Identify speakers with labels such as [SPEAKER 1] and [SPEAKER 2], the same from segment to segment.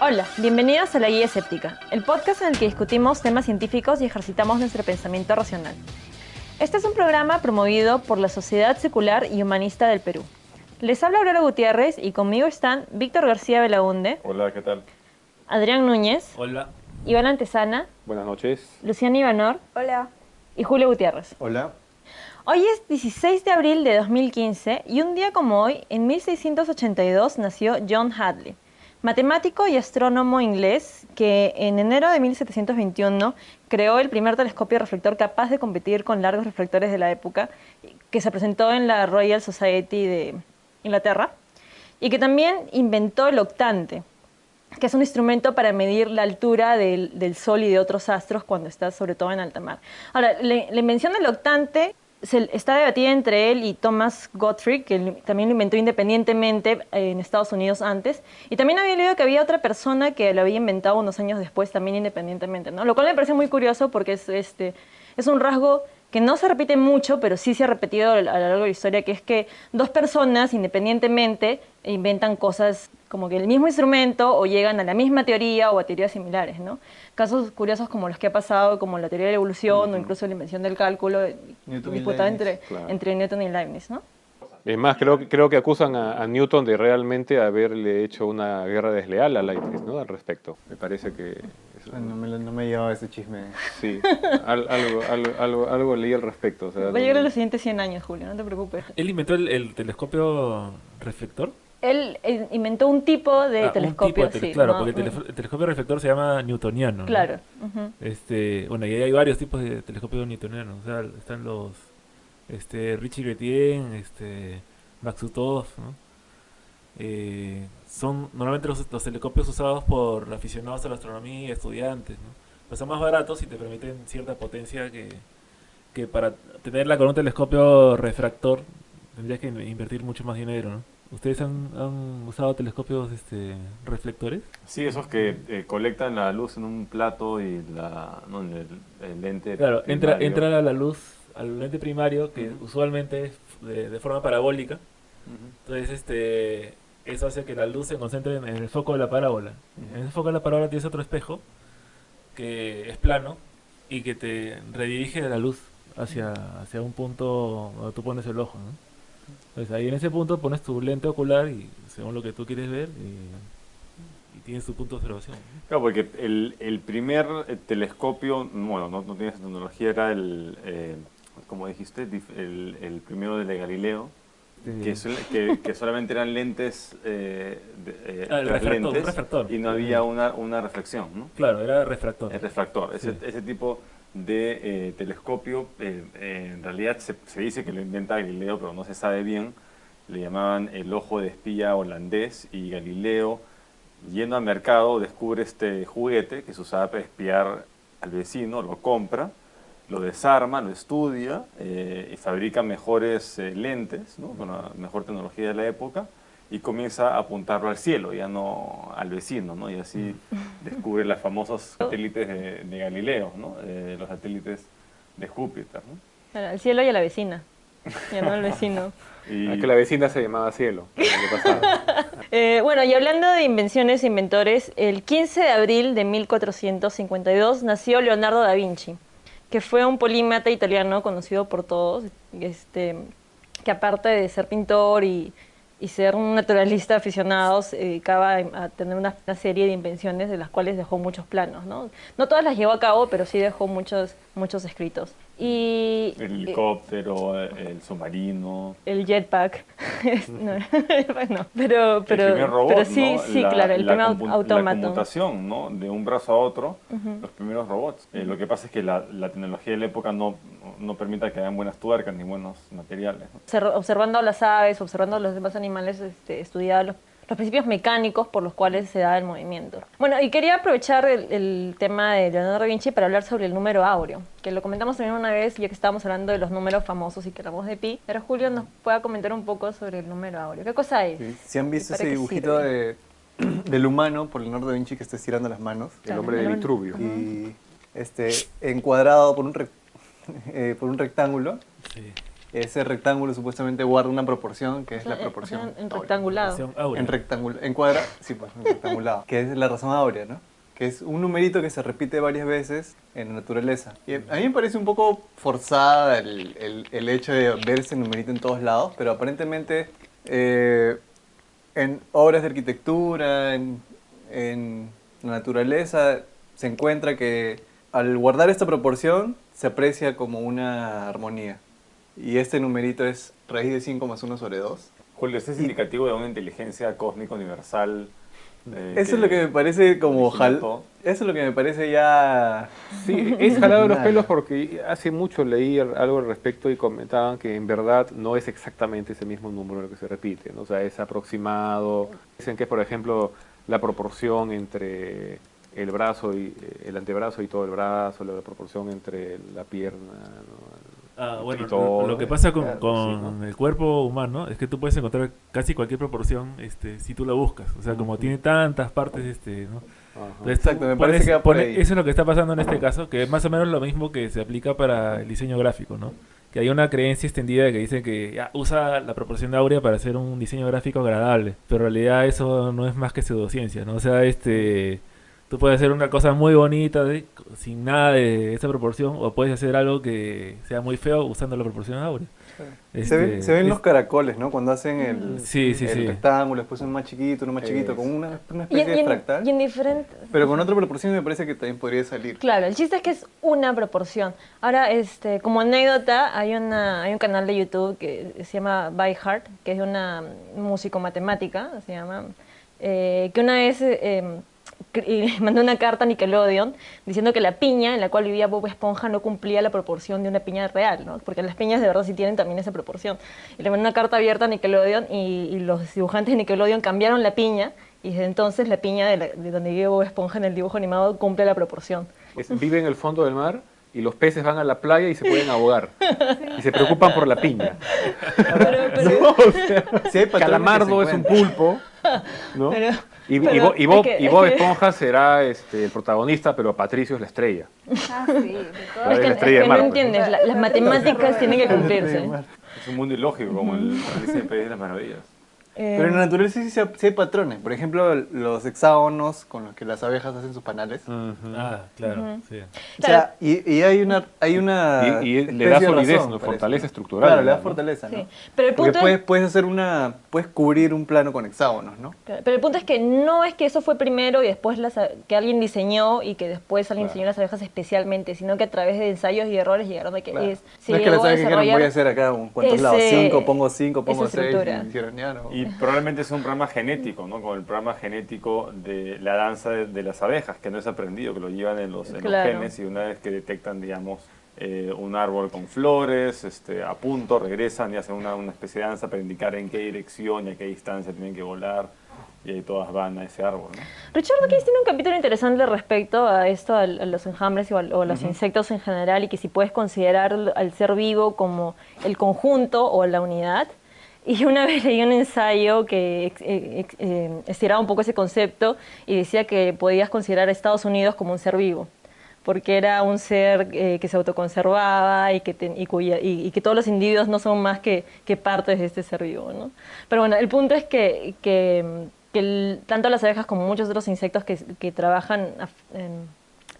[SPEAKER 1] Hola, bienvenidos a La Guía Escéptica, el podcast en el que discutimos temas científicos y ejercitamos nuestro pensamiento racional. Este es un programa promovido por la Sociedad Secular y Humanista del Perú. Les habla Aurora Gutiérrez y conmigo están Víctor García Belaunde.
[SPEAKER 2] Hola, ¿qué tal?
[SPEAKER 1] Adrián Núñez.
[SPEAKER 3] Hola.
[SPEAKER 1] Iván Antesana.
[SPEAKER 2] Buenas noches.
[SPEAKER 1] Luciana Ivanor.
[SPEAKER 4] Hola.
[SPEAKER 1] Y Julio Gutiérrez.
[SPEAKER 5] Hola.
[SPEAKER 1] Hoy es 16 de abril de 2015 y un día como hoy, en 1682, nació John Hadley, matemático y astrónomo inglés que en enero de 1721 creó el primer telescopio reflector capaz de competir con largos reflectores de la época, que se presentó en la Royal Society de Inglaterra, y que también inventó el octante, que es un instrumento para medir la altura del Sol y de otros astros cuando está sobre todo en alta mar. Ahora, la invención del octante está debatida entre él y Thomas Gottfried, que también lo inventó independientemente en Estados Unidos antes, y también había leído que había otra persona que lo había inventado unos años después también independientemente, ¿no? Lo cual me parece muy curioso porque es un rasgo que no se repite mucho, pero sí se ha repetido a lo largo de la historia, que es que dos personas independientemente inventan cosas como que el mismo instrumento o llegan a la misma teoría o a teorías similares, ¿no? Casos curiosos como los que ha pasado, como la teoría de la evolución o incluso la invención del cálculo, disputada entre Newton y Leibniz, ¿no?
[SPEAKER 2] Es más, creo que acusan a Newton de realmente haberle hecho una guerra desleal a Leibniz, ¿no? Al respecto. Me parece que...
[SPEAKER 5] No me llevaba ese chisme.
[SPEAKER 2] Sí, algo leí al respecto. O sea,
[SPEAKER 1] va a llegar en los siguientes 100 años, Julio, no te preocupes.
[SPEAKER 3] ¿Él inventó el telescopio reflector?
[SPEAKER 1] Él inventó un tipo de telescopio, sí.
[SPEAKER 3] Claro,
[SPEAKER 1] ¿no?
[SPEAKER 3] porque el telescopio reflector se llama newtoniano, ¿no?
[SPEAKER 1] Claro.
[SPEAKER 3] Bueno, y hay varios tipos de telescopios newtonianos. O sea, están los Richie Gretien, Max Utov, ¿no? Son normalmente los telescopios usados por aficionados a la astronomía y estudiantes, ¿no? Pues son más baratos y te permiten cierta potencia que para tenerla con un telescopio refractor tendrías que invertir mucho más dinero, ¿no? ¿Ustedes han usado telescopios reflectores?
[SPEAKER 6] Sí, esos que colectan la luz en un plato y el lente.
[SPEAKER 3] Claro,
[SPEAKER 6] primario.
[SPEAKER 3] entra la luz al lente primario, que usualmente es de forma parabólica. Entonces, eso hace que la luz se concentre en el foco de la parábola. En el foco de la parábola tienes otro espejo que es plano y que te redirige la luz hacia un punto donde tú pones el ojo, ¿no? Entonces ahí en ese punto pones tu lente ocular y según lo que tú quieres ver y tienes tu punto de observación, ¿no?
[SPEAKER 6] Claro, porque el primer telescopio, bueno, no tiene esa tecnología, era como dijiste, el primero de Galileo, que solamente eran lentes,
[SPEAKER 3] Un refractor.
[SPEAKER 6] y no había una reflexión, ¿no?
[SPEAKER 3] Claro, era refractor.
[SPEAKER 6] El refractor,
[SPEAKER 3] Sí.
[SPEAKER 6] ese tipo de telescopio, en realidad se dice que lo inventa Galileo, pero no se sabe bien. Le llamaban el ojo de espía holandés, y Galileo, yendo al mercado, descubre este juguete que se usaba para espiar al vecino, lo compra, lo desarma, lo estudia y fabrica mejores lentes, ¿no? Con la mejor tecnología de la época, y comienza a apuntarlo al cielo, ya no al vecino, ¿no? Y así descubre los famosos satélites de Galileo, ¿no? Los satélites de Júpiter, ¿no?
[SPEAKER 1] Bueno, al cielo y a la vecina, ya no al vecino.
[SPEAKER 6] Y
[SPEAKER 2] que la vecina se llamaba Cielo. El año pasado.
[SPEAKER 1] Bueno, y hablando de invenciones e inventores, el 15 de abril de 1452 nació Leonardo da Vinci, que fue un polímata italiano conocido por todos, que aparte de ser pintor y ser un naturalista aficionado, se dedicaba a tener una serie de invenciones de las cuales dejó muchos planos, ¿no? No todas las llevó a cabo, pero sí dejó muchos escritos. Y
[SPEAKER 6] el helicóptero, el submarino.
[SPEAKER 1] el jetpack. No, pero
[SPEAKER 6] El primer robot,
[SPEAKER 1] pero sí,
[SPEAKER 6] ¿no?
[SPEAKER 1] sí, claro, el primer
[SPEAKER 6] La
[SPEAKER 1] autómato.
[SPEAKER 6] conmutación, ¿no? De un brazo a otro, los primeros robots. Lo que pasa es que la tecnología de la época no permite que hayan buenas tuercas ni buenos materiales, ¿no?
[SPEAKER 1] Observando las aves, observando los demás animales, estudiaba los principios mecánicos por los cuales se da el movimiento. Bueno, y quería aprovechar el tema de Leonardo da Vinci para hablar sobre el número áureo, que lo comentamos también una vez, ya que estábamos hablando de los números famosos y que hablamos de pi. Pero Julio nos pueda comentar un poco sobre el número áureo. ¿Qué cosa es?
[SPEAKER 5] Sí. ¿Sí han visto
[SPEAKER 1] ¿Para
[SPEAKER 5] ese
[SPEAKER 1] qué
[SPEAKER 5] dibujito
[SPEAKER 1] sirve?
[SPEAKER 5] del humano por Leonardo da Vinci que está estirando las manos?
[SPEAKER 2] El hombre de Vitruvio.
[SPEAKER 5] Y encuadrado por un rectángulo.
[SPEAKER 3] Sí.
[SPEAKER 5] ese rectángulo supuestamente guarda una proporción que es la proporción
[SPEAKER 1] En rectangulado.
[SPEAKER 3] Proporción áurea.
[SPEAKER 5] en cuadra, sí, pues, en rectangulado, que es la razón áurea, ¿no? Que es un numerito que se repite varias veces en la naturaleza. Y a mí me parece un poco forzada el hecho de ver ese numerito en todos lados, pero aparentemente en obras de arquitectura, en la naturaleza, se encuentra que al guardar esta proporción se aprecia como una armonía. Y este numerito es raíz de 5 más 1 sobre 2.
[SPEAKER 6] Julio, este es indicativo de una inteligencia cósmica universal.
[SPEAKER 5] Eso es lo que me parece como
[SPEAKER 6] originó todo.
[SPEAKER 5] Eso es lo que me parece ya...
[SPEAKER 2] Sí, es jalado de los pelos porque hace mucho leí algo al respecto y comentaban que en verdad no es exactamente ese mismo número el que se repite, ¿no? O sea, es aproximado. Dicen que, por ejemplo, la proporción entre el brazo y el antebrazo y todo el brazo, la proporción entre la pierna, ¿no?
[SPEAKER 3] Bueno,
[SPEAKER 2] Tritón,
[SPEAKER 3] lo que pasa con,
[SPEAKER 2] claro,
[SPEAKER 3] con
[SPEAKER 2] sí, ¿no?
[SPEAKER 3] el cuerpo humano es que tú puedes encontrar casi cualquier proporción si tú la buscas. O sea, como tiene tantas partes, ¿no?
[SPEAKER 2] Ajá.
[SPEAKER 3] Entonces, tú
[SPEAKER 5] Exacto, me parece que va por ahí.
[SPEAKER 3] eso es lo que está pasando en este caso, que es más o menos lo mismo que se aplica para el diseño gráfico, ¿no? Que hay una creencia extendida que dice que ya, usa la proporción áurea para hacer un diseño gráfico agradable, pero en realidad eso no es más que pseudociencia, ¿no? O sea, tú puedes hacer una cosa muy bonita sin nada de esa proporción, o puedes hacer algo que sea muy feo usando la proporción áurea.
[SPEAKER 5] Se ven los caracoles, ¿no? Cuando hacen el
[SPEAKER 3] Sí, sí, sí.
[SPEAKER 5] rectángulo, después uno más chiquito, como una
[SPEAKER 1] Y
[SPEAKER 5] especie de
[SPEAKER 1] en,
[SPEAKER 5] fractal.
[SPEAKER 1] y en diferentes...
[SPEAKER 5] Pero con otra proporción me parece que también podría salir.
[SPEAKER 1] Claro, el chiste es que es una proporción. Ahora, como anécdota, hay un canal de YouTube que se llama By Heart, que es de una músico matemática, se llama, que una vez y mandó una carta a Nickelodeon diciendo que la piña en la cual vivía Bob Esponja no cumplía la proporción de una piña real, ¿no? Porque las piñas de verdad sí tienen también esa proporción. Y le mandó una carta abierta a Nickelodeon y los dibujantes de Nickelodeon cambiaron la piña y desde entonces la piña de donde vive Bob Esponja en el dibujo animado cumple la proporción.
[SPEAKER 2] Vive en el fondo del mar y los peces van a la playa y se pueden ahogar. Y se preocupan por la piña.
[SPEAKER 1] Pero-
[SPEAKER 2] O sea,
[SPEAKER 5] Sí hay patrones
[SPEAKER 2] Calamardo
[SPEAKER 5] que
[SPEAKER 2] es
[SPEAKER 5] se
[SPEAKER 2] un
[SPEAKER 5] encuentran.
[SPEAKER 2] pulpo, ¿no?
[SPEAKER 1] pero-
[SPEAKER 2] Y
[SPEAKER 1] pero
[SPEAKER 2] Bob,
[SPEAKER 1] es que-
[SPEAKER 2] y Bob
[SPEAKER 1] es que-
[SPEAKER 2] Esponja será el protagonista, pero Patricio es la estrella.
[SPEAKER 4] Ah, sí, de todas
[SPEAKER 2] Es
[SPEAKER 1] Es que,
[SPEAKER 2] la
[SPEAKER 1] es
[SPEAKER 2] estrella de
[SPEAKER 1] que
[SPEAKER 2] mar,
[SPEAKER 1] no
[SPEAKER 2] pues, ¿no?
[SPEAKER 1] entiendes, las matemáticas tienen que cumplirse.
[SPEAKER 6] Es un mundo ilógico, como el Alicia en el País de las Maravillas.
[SPEAKER 5] Pero en la naturaleza sí hay patrones. Por ejemplo, los hexágonos con los que las abejas hacen sus panales.
[SPEAKER 3] Ah, claro, sí.
[SPEAKER 5] O sea, y hay una
[SPEAKER 2] Y le
[SPEAKER 5] especie
[SPEAKER 2] da
[SPEAKER 5] de
[SPEAKER 2] solidez,
[SPEAKER 5] razón
[SPEAKER 2] ¿no?
[SPEAKER 5] para eso.
[SPEAKER 2] Fortaleza estructural.
[SPEAKER 5] Claro, le da
[SPEAKER 2] ¿no?
[SPEAKER 5] fortaleza, ¿no?
[SPEAKER 1] Sí. Pero el
[SPEAKER 5] Porque
[SPEAKER 1] punto es,
[SPEAKER 5] puedes cubrir un plano con hexágonos, ¿no?
[SPEAKER 1] pero el punto es que no es que eso fue primero y después que alguien diseñó y que después alguien diseñó las abejas especialmente, sino que a través de ensayos y errores llegaron a que
[SPEAKER 5] Claro.
[SPEAKER 1] se
[SPEAKER 5] No es que
[SPEAKER 1] llegó
[SPEAKER 5] las
[SPEAKER 1] a
[SPEAKER 5] abejas dijeron,
[SPEAKER 1] desarrollar
[SPEAKER 5] voy a hacer acá cuántos lados,
[SPEAKER 1] ese-
[SPEAKER 5] 5, pongo 5, pongo
[SPEAKER 1] esa
[SPEAKER 5] 6,
[SPEAKER 1] estructura.
[SPEAKER 5] y dijeron, ya no.
[SPEAKER 6] Y probablemente es un programa genético, ¿no? Como el programa genético de la danza de las abejas, que no es aprendido, que lo llevan en los
[SPEAKER 1] Claro.
[SPEAKER 6] genes, y una vez que detectan, digamos, un árbol con flores, a punto, regresan y hacen una especie de danza para indicar en qué dirección y a qué distancia tienen que volar, y ahí todas van a ese árbol, ¿no?
[SPEAKER 1] Richard Dawkins tiene un capítulo interesante respecto a esto, a los enjambres o a los insectos en general, y que si puedes considerar al ser vivo como el conjunto o la unidad. Y una vez leí un ensayo que estiraba un poco ese concepto y decía que podías considerar a Estados Unidos como un ser vivo, porque era un ser que se autoconservaba y que todos los individuos no son más que partes de este ser vivo, ¿no? Pero bueno, el punto es que tanto las abejas como muchos otros insectos que trabajan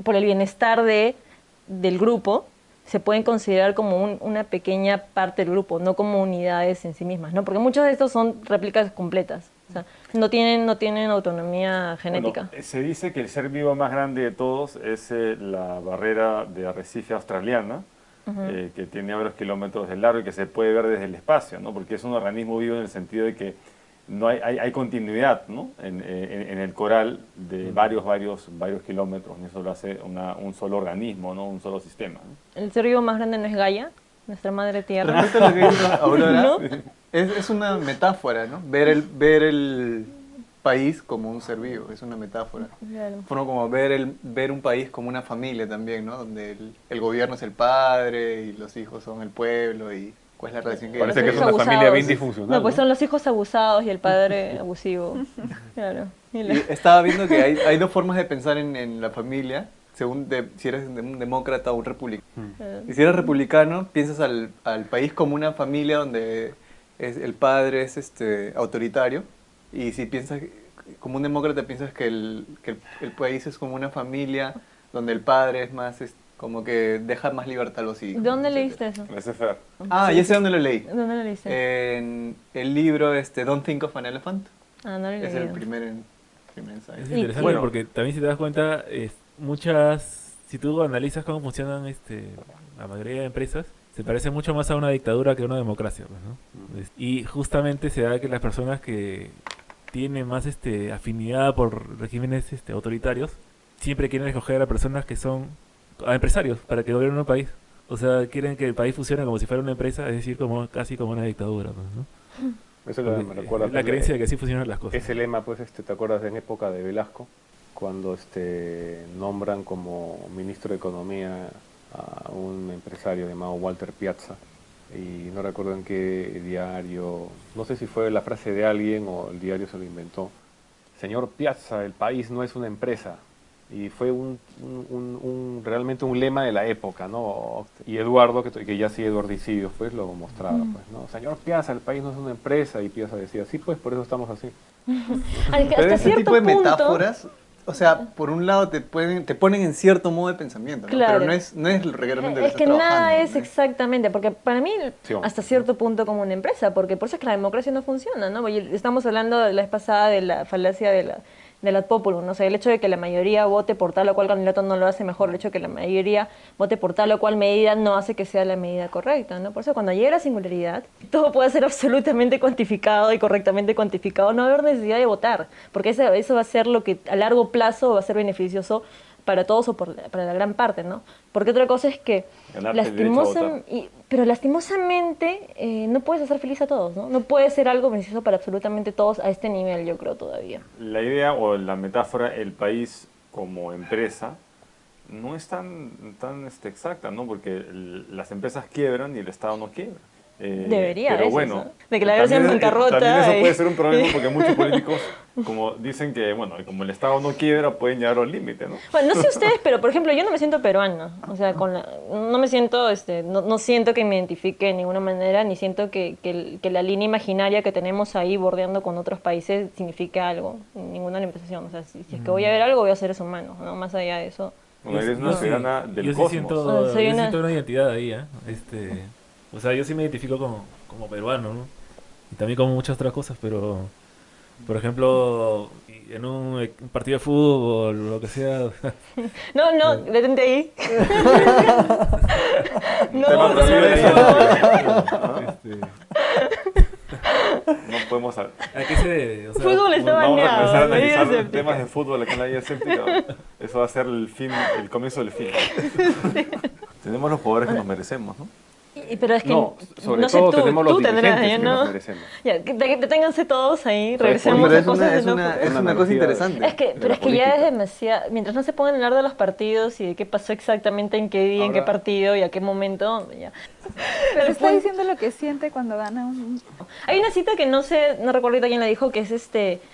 [SPEAKER 1] por el bienestar del grupo se pueden considerar como una pequeña parte del grupo, no como unidades en sí mismas, ¿no? Porque muchos de estos son réplicas completas, o sea, no tienen autonomía genética.
[SPEAKER 6] Bueno, se dice que el ser vivo más grande de todos es la barrera de arrecife australiana, que tiene varios kilómetros de largo y que se puede ver desde el espacio, ¿no? Porque es un organismo vivo en el sentido de que no hay continuidad, ¿no? en el coral de varios kilómetros, y eso lo hace un solo organismo, ¿no? Un solo sistema, ¿no?
[SPEAKER 1] El ser vivo más grande no es Gaia, nuestra madre tierra.
[SPEAKER 5] Respecto a lo que dice Aurora,
[SPEAKER 1] ¿No?
[SPEAKER 5] es una metáfora, ¿no? Ver el país como un ser vivo, es una metáfora.
[SPEAKER 1] Claro.
[SPEAKER 5] Forma como ver un país como una familia también, ¿no? Donde el gobierno es el padre y los hijos son el pueblo y cuál es la relación que
[SPEAKER 2] Parece
[SPEAKER 1] Los
[SPEAKER 2] que es
[SPEAKER 1] hijos
[SPEAKER 2] una
[SPEAKER 1] abusados.
[SPEAKER 2] familia bien disfuncional.
[SPEAKER 1] No, pues
[SPEAKER 2] ¿no?
[SPEAKER 1] son los hijos abusados y el padre abusivo. Claro.
[SPEAKER 5] Y estaba viendo que hay dos formas de pensar en la familia. si eres un demócrata o un republicano.
[SPEAKER 1] Eh,
[SPEAKER 5] Y si eres republicano, piensas al país como una familia donde el padre es autoritario. Y si piensas como un demócrata, piensas que el país es como una familia donde el padre es más, como que deja más libertad a los hijos.
[SPEAKER 1] ¿Dónde
[SPEAKER 5] etcétera.
[SPEAKER 1] leíste eso?
[SPEAKER 6] Laissez-faire.
[SPEAKER 5] Ah, ya sé dónde lo leí.
[SPEAKER 1] ¿Dónde lo leíste?
[SPEAKER 5] En el libro Don't Think of an Elephant.
[SPEAKER 1] Ah, no lo he
[SPEAKER 5] Es el
[SPEAKER 1] leído.
[SPEAKER 5] primer ensayo.
[SPEAKER 3] Es
[SPEAKER 1] Y-
[SPEAKER 3] interesante
[SPEAKER 6] bueno.
[SPEAKER 3] porque también si te das cuenta, si tú analizas cómo funcionan la mayoría de empresas, se parece mucho más a una dictadura que a una democracia, pues, ¿no? Y justamente se da que las personas que tienen más afinidad por regímenes autoritarios, siempre quieren escoger a personas que son a empresarios para que gobiernen un país. O sea, quieren que el país funcione como si fuera una empresa, es decir, casi como una dictadura, pues, ¿no?
[SPEAKER 2] Eso
[SPEAKER 3] Porque
[SPEAKER 2] me recuerda
[SPEAKER 3] la
[SPEAKER 2] pues,
[SPEAKER 3] creencia de que así funcionan las cosas.
[SPEAKER 2] ese lema, pues, ¿te acuerdas en época de Velasco? Cuando nombran como ministro de Economía a un empresario llamado Walter Piazza. Y no recuerdo en qué diario, no sé si fue la frase de alguien o el diario se lo inventó. Señor Piazza, el país no es una empresa. Y fue realmente un lema de la época, ¿no? Y Eduardo, que ya sí Eduardicidio, pues lo mostraba, pues, ¿no? Señor Piazza, el país no es una empresa. Y Piazza decía, sí, pues por eso estamos así.
[SPEAKER 1] Hasta
[SPEAKER 5] Pero ese
[SPEAKER 1] cierto
[SPEAKER 5] tipo de
[SPEAKER 1] punto,
[SPEAKER 5] metáforas, o sea, por un lado te ponen en cierto modo de pensamiento, ¿no?
[SPEAKER 1] Claro.
[SPEAKER 5] Pero no es realmente lo
[SPEAKER 1] es que
[SPEAKER 5] estás
[SPEAKER 1] nada
[SPEAKER 5] trabajando,
[SPEAKER 1] es
[SPEAKER 5] ¿no?
[SPEAKER 1] exactamente, porque para mí
[SPEAKER 2] Sí,
[SPEAKER 1] hasta cierto punto como una empresa, porque por eso es que la democracia no funciona, ¿no? Y estamos hablando la vez pasada de la falacia de la populum, ¿no? O sea, el hecho de que la mayoría vote por tal o cual candidato no lo hace mejor, el hecho de que la mayoría vote por tal o cual medida no hace que sea la medida correcta, ¿no? Por eso cuando llega la singularidad, todo puede ser absolutamente cuantificado y correctamente cuantificado, no va a haber necesidad de votar, porque eso va a ser lo que a largo plazo va a ser beneficioso para todos o para la gran parte, ¿no? Porque otra cosa es que
[SPEAKER 6] Ganarte el derecho a votar.
[SPEAKER 1] pero lastimosamente no puedes hacer feliz a todos, ¿no? No puede ser algo beneficioso para absolutamente todos a este nivel, yo creo, todavía.
[SPEAKER 6] La idea o la metáfora, el país como empresa, no es tan exacta, ¿no? Porque las empresas quiebran y el Estado no quiebra.
[SPEAKER 1] Debería
[SPEAKER 6] pero
[SPEAKER 1] haber
[SPEAKER 6] bueno,
[SPEAKER 1] eso, declararse en
[SPEAKER 6] también,
[SPEAKER 1] bancarrota.
[SPEAKER 6] también eso
[SPEAKER 1] y-
[SPEAKER 6] puede ser un problema porque muchos políticos, como dicen que, bueno, como el Estado no quiebra, pueden llegar al límite, ¿no?
[SPEAKER 1] Bueno, no sé ustedes, pero por ejemplo, yo no me siento peruana, o sea, no me siento, no siento que me identifique de ninguna manera, ni siento que la línea imaginaria que tenemos ahí bordeando con otros países signifique algo, ninguna limitación, o sea, si es que voy a ver algo, voy a ser seres humanos, ¿no? Más allá de eso.
[SPEAKER 6] Bueno, eres una
[SPEAKER 3] Yo sí-
[SPEAKER 6] ciudadana del
[SPEAKER 3] yo sí
[SPEAKER 6] cosmos.
[SPEAKER 3] siento,
[SPEAKER 1] Soy
[SPEAKER 3] yo
[SPEAKER 1] una-
[SPEAKER 3] siento una identidad ahí, ¿eh? O sea, yo sí me identifico como peruano, ¿no? Y también como muchas otras cosas, pero, por ejemplo, en un partido de fútbol o lo que sea,
[SPEAKER 1] No, detente ahí. No,
[SPEAKER 6] Tema
[SPEAKER 1] no,
[SPEAKER 6] prohibido de
[SPEAKER 1] no.
[SPEAKER 3] este,
[SPEAKER 6] No podemos...
[SPEAKER 3] ¿a qué se debe? O sea,
[SPEAKER 1] Fútbol está
[SPEAKER 6] Vamos a
[SPEAKER 1] baneado.
[SPEAKER 6] empezar a
[SPEAKER 1] medida
[SPEAKER 6] analizar
[SPEAKER 1] escéptica.
[SPEAKER 6] temas de fútbol aquí en la guía escéptica. Eso va a ser el comienzo del fin. Tenemos los jugadores que nos merecemos, ¿no?
[SPEAKER 1] Pero es que
[SPEAKER 2] No, sobre
[SPEAKER 1] no sé
[SPEAKER 2] todo
[SPEAKER 1] tú,
[SPEAKER 2] tenemos los
[SPEAKER 1] tú tendrás,
[SPEAKER 2] dirigentes
[SPEAKER 1] yo
[SPEAKER 2] que
[SPEAKER 1] no.
[SPEAKER 2] nos merecemos.
[SPEAKER 1] Ya, deténganse todos ahí,
[SPEAKER 2] ¿Sabes?
[SPEAKER 1] regresemos
[SPEAKER 2] Pero
[SPEAKER 1] a
[SPEAKER 5] es
[SPEAKER 1] cosas
[SPEAKER 5] una,
[SPEAKER 1] de
[SPEAKER 5] es
[SPEAKER 1] no
[SPEAKER 5] una,
[SPEAKER 1] jugar.
[SPEAKER 5] es
[SPEAKER 2] Una
[SPEAKER 5] una cosa
[SPEAKER 2] analogía
[SPEAKER 5] interesante.
[SPEAKER 1] Pero
[SPEAKER 2] la
[SPEAKER 1] es que ya es
[SPEAKER 2] política.
[SPEAKER 1] demasiado. Mientras no se pongan a hablar de los partidos y de qué pasó exactamente en qué día, en qué
[SPEAKER 2] Ahora-
[SPEAKER 1] partido y a qué momento, ya.
[SPEAKER 4] Pero está diciendo lo que siente cuando gana un...
[SPEAKER 1] Hay una cita que no recuerdo ahorita quién la dijo, que es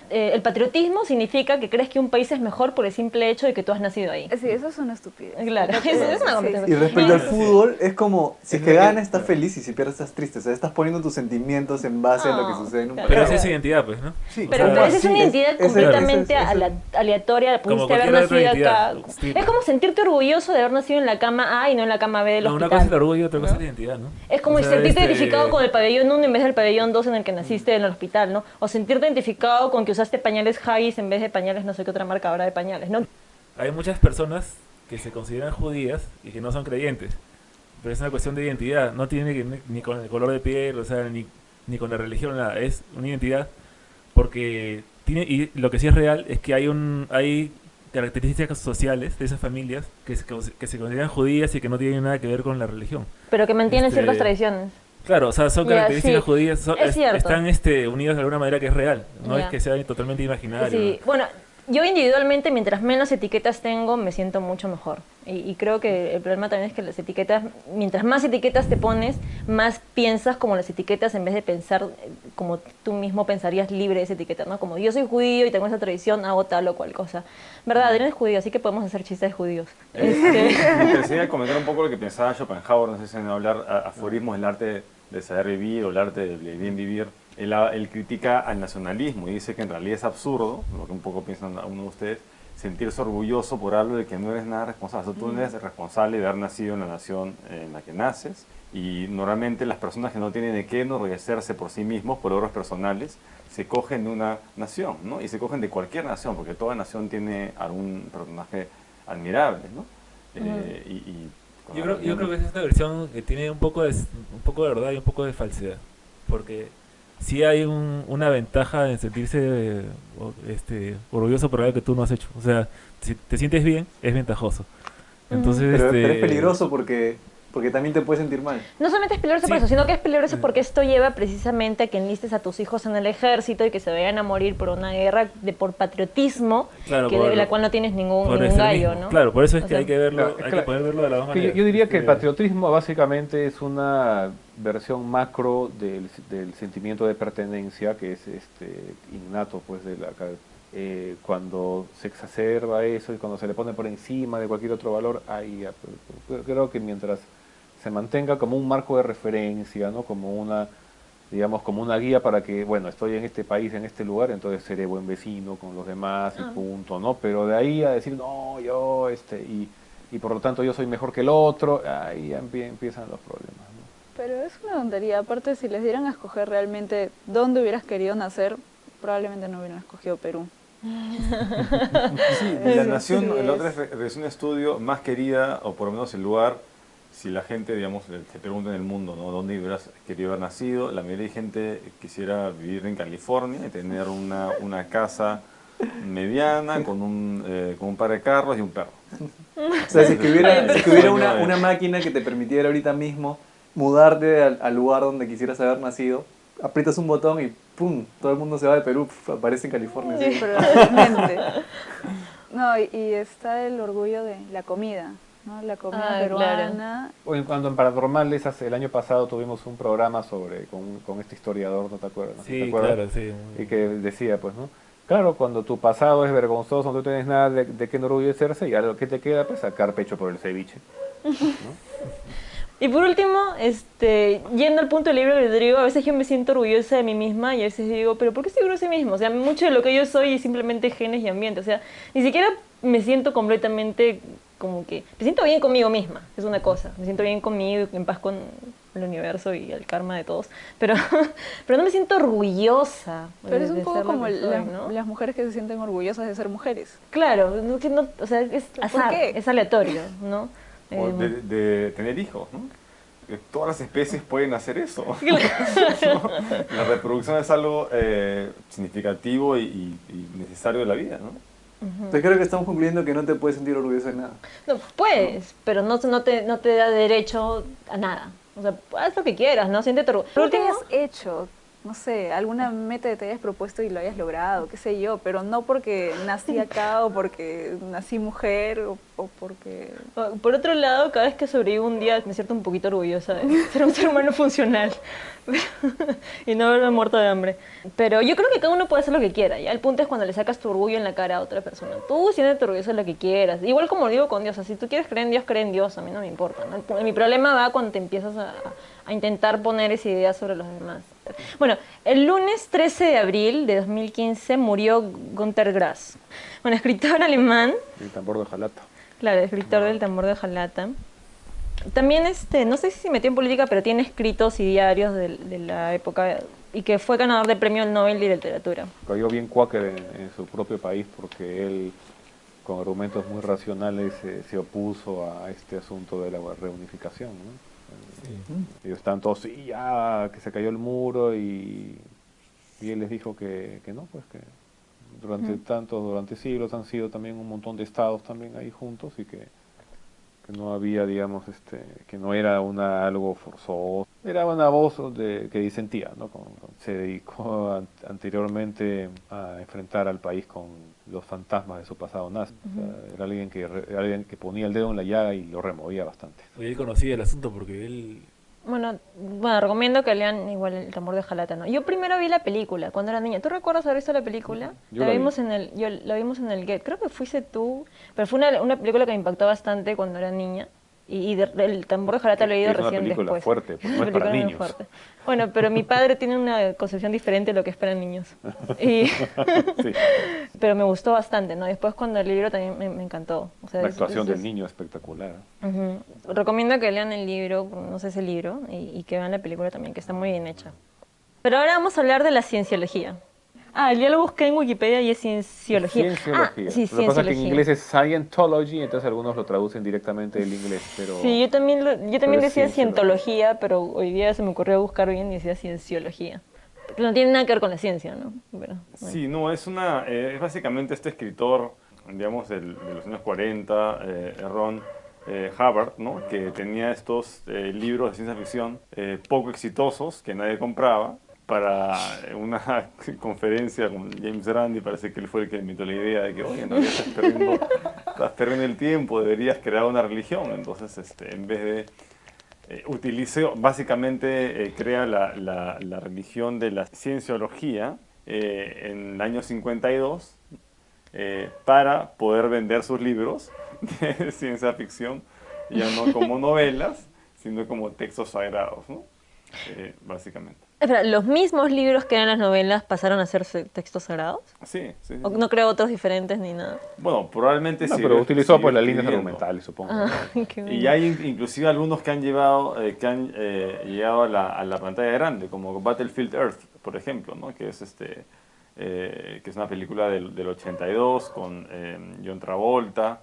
[SPEAKER 1] el patriotismo significa que crees que un país es mejor por el simple hecho de que tú has nacido ahí.
[SPEAKER 4] Sí, eso es una estupidez.
[SPEAKER 1] Claro, es una competencia.
[SPEAKER 5] Y respecto al
[SPEAKER 1] Sí.
[SPEAKER 5] fútbol, es como, si es
[SPEAKER 6] Es
[SPEAKER 5] que
[SPEAKER 6] lo que-
[SPEAKER 5] gana estás feliz y si pierdes estás triste. O sea, estás poniendo tus sentimientos en base a lo que
[SPEAKER 1] No,
[SPEAKER 5] sucede en un
[SPEAKER 1] claro.
[SPEAKER 3] pero
[SPEAKER 5] partido.
[SPEAKER 3] esa es identidad, pues, ¿no?
[SPEAKER 5] Sí,
[SPEAKER 1] Pero
[SPEAKER 3] O sea,
[SPEAKER 1] esa es una identidad completamente aleatoria,
[SPEAKER 3] Como
[SPEAKER 1] pudiste haber
[SPEAKER 3] cualquier otra
[SPEAKER 1] nacido acá.
[SPEAKER 3] identidad. Sí.
[SPEAKER 1] Es como sentirte orgulloso de haber nacido en la cama A y no en la cama B del
[SPEAKER 3] No, una
[SPEAKER 1] hospital.
[SPEAKER 3] cosa es el orgullo y otra cosa
[SPEAKER 1] ¿no?
[SPEAKER 3] es la identidad, ¿no?
[SPEAKER 1] Es como
[SPEAKER 3] O sea,
[SPEAKER 1] sentirte identificado con el pabellón 1 en vez del pabellón 2 en el que naciste en el hospital, ¿no? O sentirte identificado con que usaste pañales Haggis en vez de pañales no sé qué otra marca habrá de pañales, ¿no?
[SPEAKER 3] Hay muchas personas que se consideran judías y que no son creyentes. Pero es una cuestión de identidad. No tiene que ni con el color de piel, o sea, ni con la religión, nada. Es una identidad porque tiene, y lo que sí es real es que hay características sociales de esas familias que se consideran judías y que no tienen nada que ver con la religión.
[SPEAKER 1] Pero que mantienen
[SPEAKER 3] Este,
[SPEAKER 1] ciertas tradiciones.
[SPEAKER 3] Claro, o sea, son
[SPEAKER 1] Ya,
[SPEAKER 3] características
[SPEAKER 1] sí,
[SPEAKER 3] judías,
[SPEAKER 1] es cierto.
[SPEAKER 3] están unidos de alguna manera que es real. No
[SPEAKER 1] Ya.
[SPEAKER 3] es que sea totalmente imaginario.
[SPEAKER 1] Sí, bueno, yo individualmente, mientras menos etiquetas tengo, me siento mucho mejor. Y creo que el problema también es que las etiquetas, mientras más etiquetas te pones, más piensas como las etiquetas en vez de pensar como tú mismo pensarías libre de esa etiqueta, ¿no? Como yo soy judío y tengo esa tradición, hago tal o cual cosa. ¿Verdad? Adrián es judío, así que podemos hacer chistes de judíos.
[SPEAKER 6] Me interesaría comentar un poco lo que pensaba Schopenhauer, no sé si en hablar aforismos del arte de saber vivir o el arte del bien vivir. Él critica al nacionalismo y dice que en realidad es absurdo, lo que un poco piensan uno de ustedes, sentirse orgulloso por algo de que no eres nada responsable. O sea, tú no eres responsable de haber nacido en la nación en la que naces, y normalmente las personas que no tienen de qué enorgullecerse por sí mismos, por logros personales, se cogen de una nación, ¿no? Y se cogen de cualquier nación, porque toda nación tiene algún personaje admirable, ¿no?
[SPEAKER 3] Yo creo que es esta versión que tiene un poco de verdad y un poco de falsedad, porque sí hay una ventaja en sentirse orgulloso por algo que tú no has hecho. O sea, si te sientes bien, es ventajoso. Entonces,
[SPEAKER 5] pero es peligroso porque también te puedes sentir mal.
[SPEAKER 1] No solamente es peligroso por eso, sino que es peligroso porque esto lleva precisamente a que enlistes a tus hijos en el ejército y que se vayan a morir por una guerra por patriotismo,
[SPEAKER 3] claro,
[SPEAKER 1] de la cual no tienes ningún gallo, ¿no?
[SPEAKER 3] Claro, por eso es que
[SPEAKER 1] sea,
[SPEAKER 3] hay que verlo, hay que poder verlo de la misma manera.
[SPEAKER 2] Yo diría que el patriotismo básicamente es una versión macro del sentimiento de pertenencia que es innato, pues, cuando se exacerba eso y cuando se le pone por encima de cualquier otro valor, ahí creo que mientras se mantenga como un marco de referencia, ¿no? Como una, digamos, como una guía para que, bueno, estoy en este país, en este lugar, entonces seré buen vecino con los demás y punto, ¿no? Pero de ahí a decir, no, yo, y por lo tanto yo soy mejor que el otro, ahí ya empiezan los problemas, ¿no?
[SPEAKER 4] Pero es una tontería. Aparte, si les dieran a escoger realmente dónde hubieras querido nacer, probablemente no hubieran escogido Perú.
[SPEAKER 6] Sí, la nación, la otra es un estudio más querida, o por lo menos el lugar, si la gente, digamos, te pregunta en el mundo, ¿no? ¿Dónde hubieras querido haber nacido? La mayoría de gente quisiera vivir en California y tener una casa mediana con un par de carros y un perro.
[SPEAKER 5] O sea, si que hubiera una máquina que te permitiera ahorita mismo mudarte al lugar donde quisieras haber nacido, aprietas un botón y ¡pum! Todo el mundo se va de Perú, aparece en California.
[SPEAKER 4] Sí, probablemente. No, y está el orgullo de la comida, ¿no? La comida peruana.
[SPEAKER 2] Claro. Cuando en Paranormales, el año pasado tuvimos un programa con este historiador, ¿no te acuerdas? ¿No?
[SPEAKER 3] Sí,
[SPEAKER 2] ¿te acuerdas?
[SPEAKER 3] claro, sí.
[SPEAKER 2] Y que decía, pues, ¿no? Claro, cuando tu pasado es vergonzoso, no tienes nada de qué enorgullecerse, y a lo que te queda, pues, sacar pecho por el ceviche, ¿no?
[SPEAKER 1] Y por último, yendo al punto del libre albedrío, a veces yo me siento orgullosa de mí misma y a veces digo, pero ¿por qué estoy orgullosa de mí misma? O sea, mucho de lo que yo soy es simplemente genes y ambiente. O sea, ni siquiera me siento completamente como que... Me siento bien conmigo misma, es una cosa. Me siento bien conmigo, en paz con el universo y el karma de todos. Pero no me siento orgullosa.
[SPEAKER 4] Pero es un poco como
[SPEAKER 1] ¿no?
[SPEAKER 4] las mujeres que se sienten orgullosas de ser mujeres.
[SPEAKER 1] Claro, o sea, es azar, es aleatorio, ¿no?
[SPEAKER 6] O de tener hijos, ¿no? Que todas las especies pueden hacer eso. ¿No? La reproducción es algo significativo y necesario de la vida, ¿no?
[SPEAKER 5] Entonces creo que estamos concluyendo que no te puedes sentir orgulloso de nada.
[SPEAKER 1] No, puedes, pero no te da derecho a nada. O sea, haz lo que quieras, ¿no? Siéntete orgulloso.
[SPEAKER 4] Por último, has hecho, no sé, alguna meta que te hayas propuesto y lo hayas logrado, qué sé yo, pero no porque nací acá o porque nací mujer o porque...
[SPEAKER 1] Por otro lado, cada vez que sobrevivo un día me siento un poquito orgullosa de ser un ser humano funcional y no haberme muerto de hambre. Pero yo creo que cada uno puede hacer lo que quiera, ¿ya? El punto es cuando le sacas tu orgullo en la cara a otra persona. Tú siéntete orgulloso de lo que quieras. Igual como digo con Dios, o sea, si tú quieres creer en Dios, a mí no me importa, ¿no? Mi problema va cuando te empiezas a intentar poner esa idea sobre los demás. Bueno, el lunes 13 de abril de 2015 murió Günter Grass, un escritor alemán.
[SPEAKER 2] El tambor de hojalata.
[SPEAKER 1] Claro, escritor del tambor de hojalata. También, no sé si se metió en política, pero tiene escritos y diarios de la época y que fue ganador del Premio Nobel de Literatura.
[SPEAKER 2] Cayó bien Quaker en su propio país porque él, con argumentos muy racionales, se opuso a este asunto de la reunificación, ¿no? Sí. Ellos estaban todos, sí, ya, que se cayó el muro y él les dijo que no, pues que durante siglos han sido también un montón de estados también ahí juntos y que no había, digamos, que no era algo forzoso. Era una voz que disentía, ¿no? Se dedicó anteriormente a enfrentar al país con los fantasmas de su pasado nazi. O sea, era alguien que ponía el dedo en la llaga y lo removía bastante.
[SPEAKER 3] Oye, él conocía el asunto porque él...
[SPEAKER 1] Bueno, recomiendo que lean igual El tambor de Jalata, ¿no? Yo primero vi la película cuando era niña. ¿Tú recuerdas haber visto la película?
[SPEAKER 2] Yo
[SPEAKER 1] La
[SPEAKER 2] la vi.
[SPEAKER 1] vimos la vimos en el Get. Creo que fuiste tú, pero fue una película que me impactó bastante cuando era niña. El tambor de Jalata lo he ido
[SPEAKER 2] Es una
[SPEAKER 1] recién
[SPEAKER 2] película
[SPEAKER 1] después.
[SPEAKER 2] fuerte, pues, no es
[SPEAKER 1] Una
[SPEAKER 2] para
[SPEAKER 1] película muy
[SPEAKER 2] niños.
[SPEAKER 1] fuerte. Bueno, pero mi padre tiene una concepción diferente de lo que es para niños. Y
[SPEAKER 2] Sí.
[SPEAKER 1] pero me gustó bastante, ¿no? Después cuando el libro también me encantó. O sea,
[SPEAKER 2] La actuación del niño espectacular.
[SPEAKER 1] Ujú. Recomiendo que lean el libro, no sé ese libro, y que vean la película también, que está muy bien hecha. Pero ahora vamos a hablar de la cienciología. Ya lo busqué en Wikipedia y es cienciología.
[SPEAKER 2] Cienciología.
[SPEAKER 1] Sí,
[SPEAKER 2] Lo que pasa es que en
[SPEAKER 1] cienciología.
[SPEAKER 2] inglés es Scientology, entonces algunos lo traducen directamente del inglés, pero...
[SPEAKER 1] Sí, yo también
[SPEAKER 2] es
[SPEAKER 1] decía
[SPEAKER 2] cienciología.
[SPEAKER 1] cientología, pero hoy día se me ocurrió buscar bien y decía cienciología. Pero no tiene nada que ver con la ciencia, ¿no? Pero, bueno.
[SPEAKER 6] Sí, no, es básicamente este escritor, digamos, de los años 40, Ron Hubbard, ¿no? Que tenía estos libros de ciencia ficción poco exitosos que nadie compraba. Para una conferencia con James Randi, parece que él fue el que inventó la idea de que, oye, no estás perdiendo el tiempo, deberías crear una religión. Entonces, en vez de básicamente crea la religión de la cienciología en el año 52 para poder vender sus libros de ciencia ficción, ya no como novelas, sino como textos sagrados, ¿no? Básicamente.
[SPEAKER 1] Espera, ¿los mismos libros que eran las novelas pasaron a ser textos sagrados?
[SPEAKER 6] Sí, sí.
[SPEAKER 1] ¿O no creo otros diferentes ni nada?
[SPEAKER 6] Bueno, probablemente
[SPEAKER 2] No,
[SPEAKER 6] sí.
[SPEAKER 2] pero utilizó pues las líneas argumentales, supongo.
[SPEAKER 1] Qué
[SPEAKER 6] Y hay inclusive algunos que han llegado a la pantalla grande, como Battlefield Earth, por ejemplo, ¿no? Que es que es una película del 82 con John Travolta,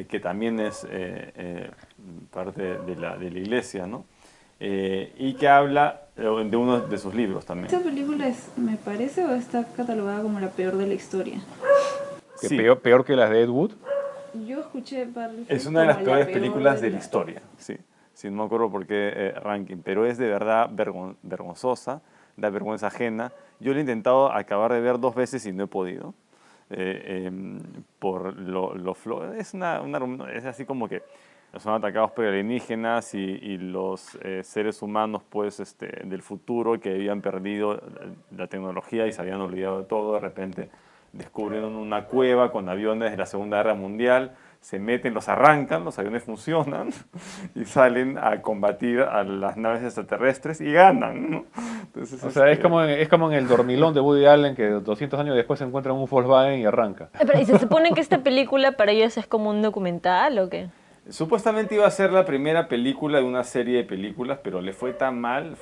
[SPEAKER 6] que también es parte de la iglesia, ¿no? Y que habla de uno de sus libros también.
[SPEAKER 4] ¿Esta película me parece, o está catalogada como la peor de la historia?
[SPEAKER 2] Que
[SPEAKER 6] Sí.
[SPEAKER 2] peor que las de Ed Wood.
[SPEAKER 4] Yo escuché Battlefield
[SPEAKER 6] Es una de las
[SPEAKER 4] como la
[SPEAKER 6] peores
[SPEAKER 4] peor
[SPEAKER 6] películas de la historia, sí. Sí, no me acuerdo por qué ranking, pero es de verdad vergonzosa, da vergüenza ajena. Yo lo he intentado acabar de ver 2 veces y no he podido. Por es así como que son atacados por alienígenas y los seres humanos pues del futuro que habían perdido la tecnología y se habían olvidado de todo, de repente descubrieron una cueva con aviones de la Segunda Guerra Mundial, se meten, los arrancan, los aviones funcionan y salen a combatir a las naves extraterrestres y ganan, ¿no? Entonces,
[SPEAKER 2] O sea, es como en el dormilón de Woody Allen, que 200 años después se encuentra un Volkswagen y arranca.
[SPEAKER 1] Pero, ¿y se supone que esta película para ellos es como un documental o qué?
[SPEAKER 6] supuestamente iba a ser la primera película de una serie de películas, pero le fue tan mal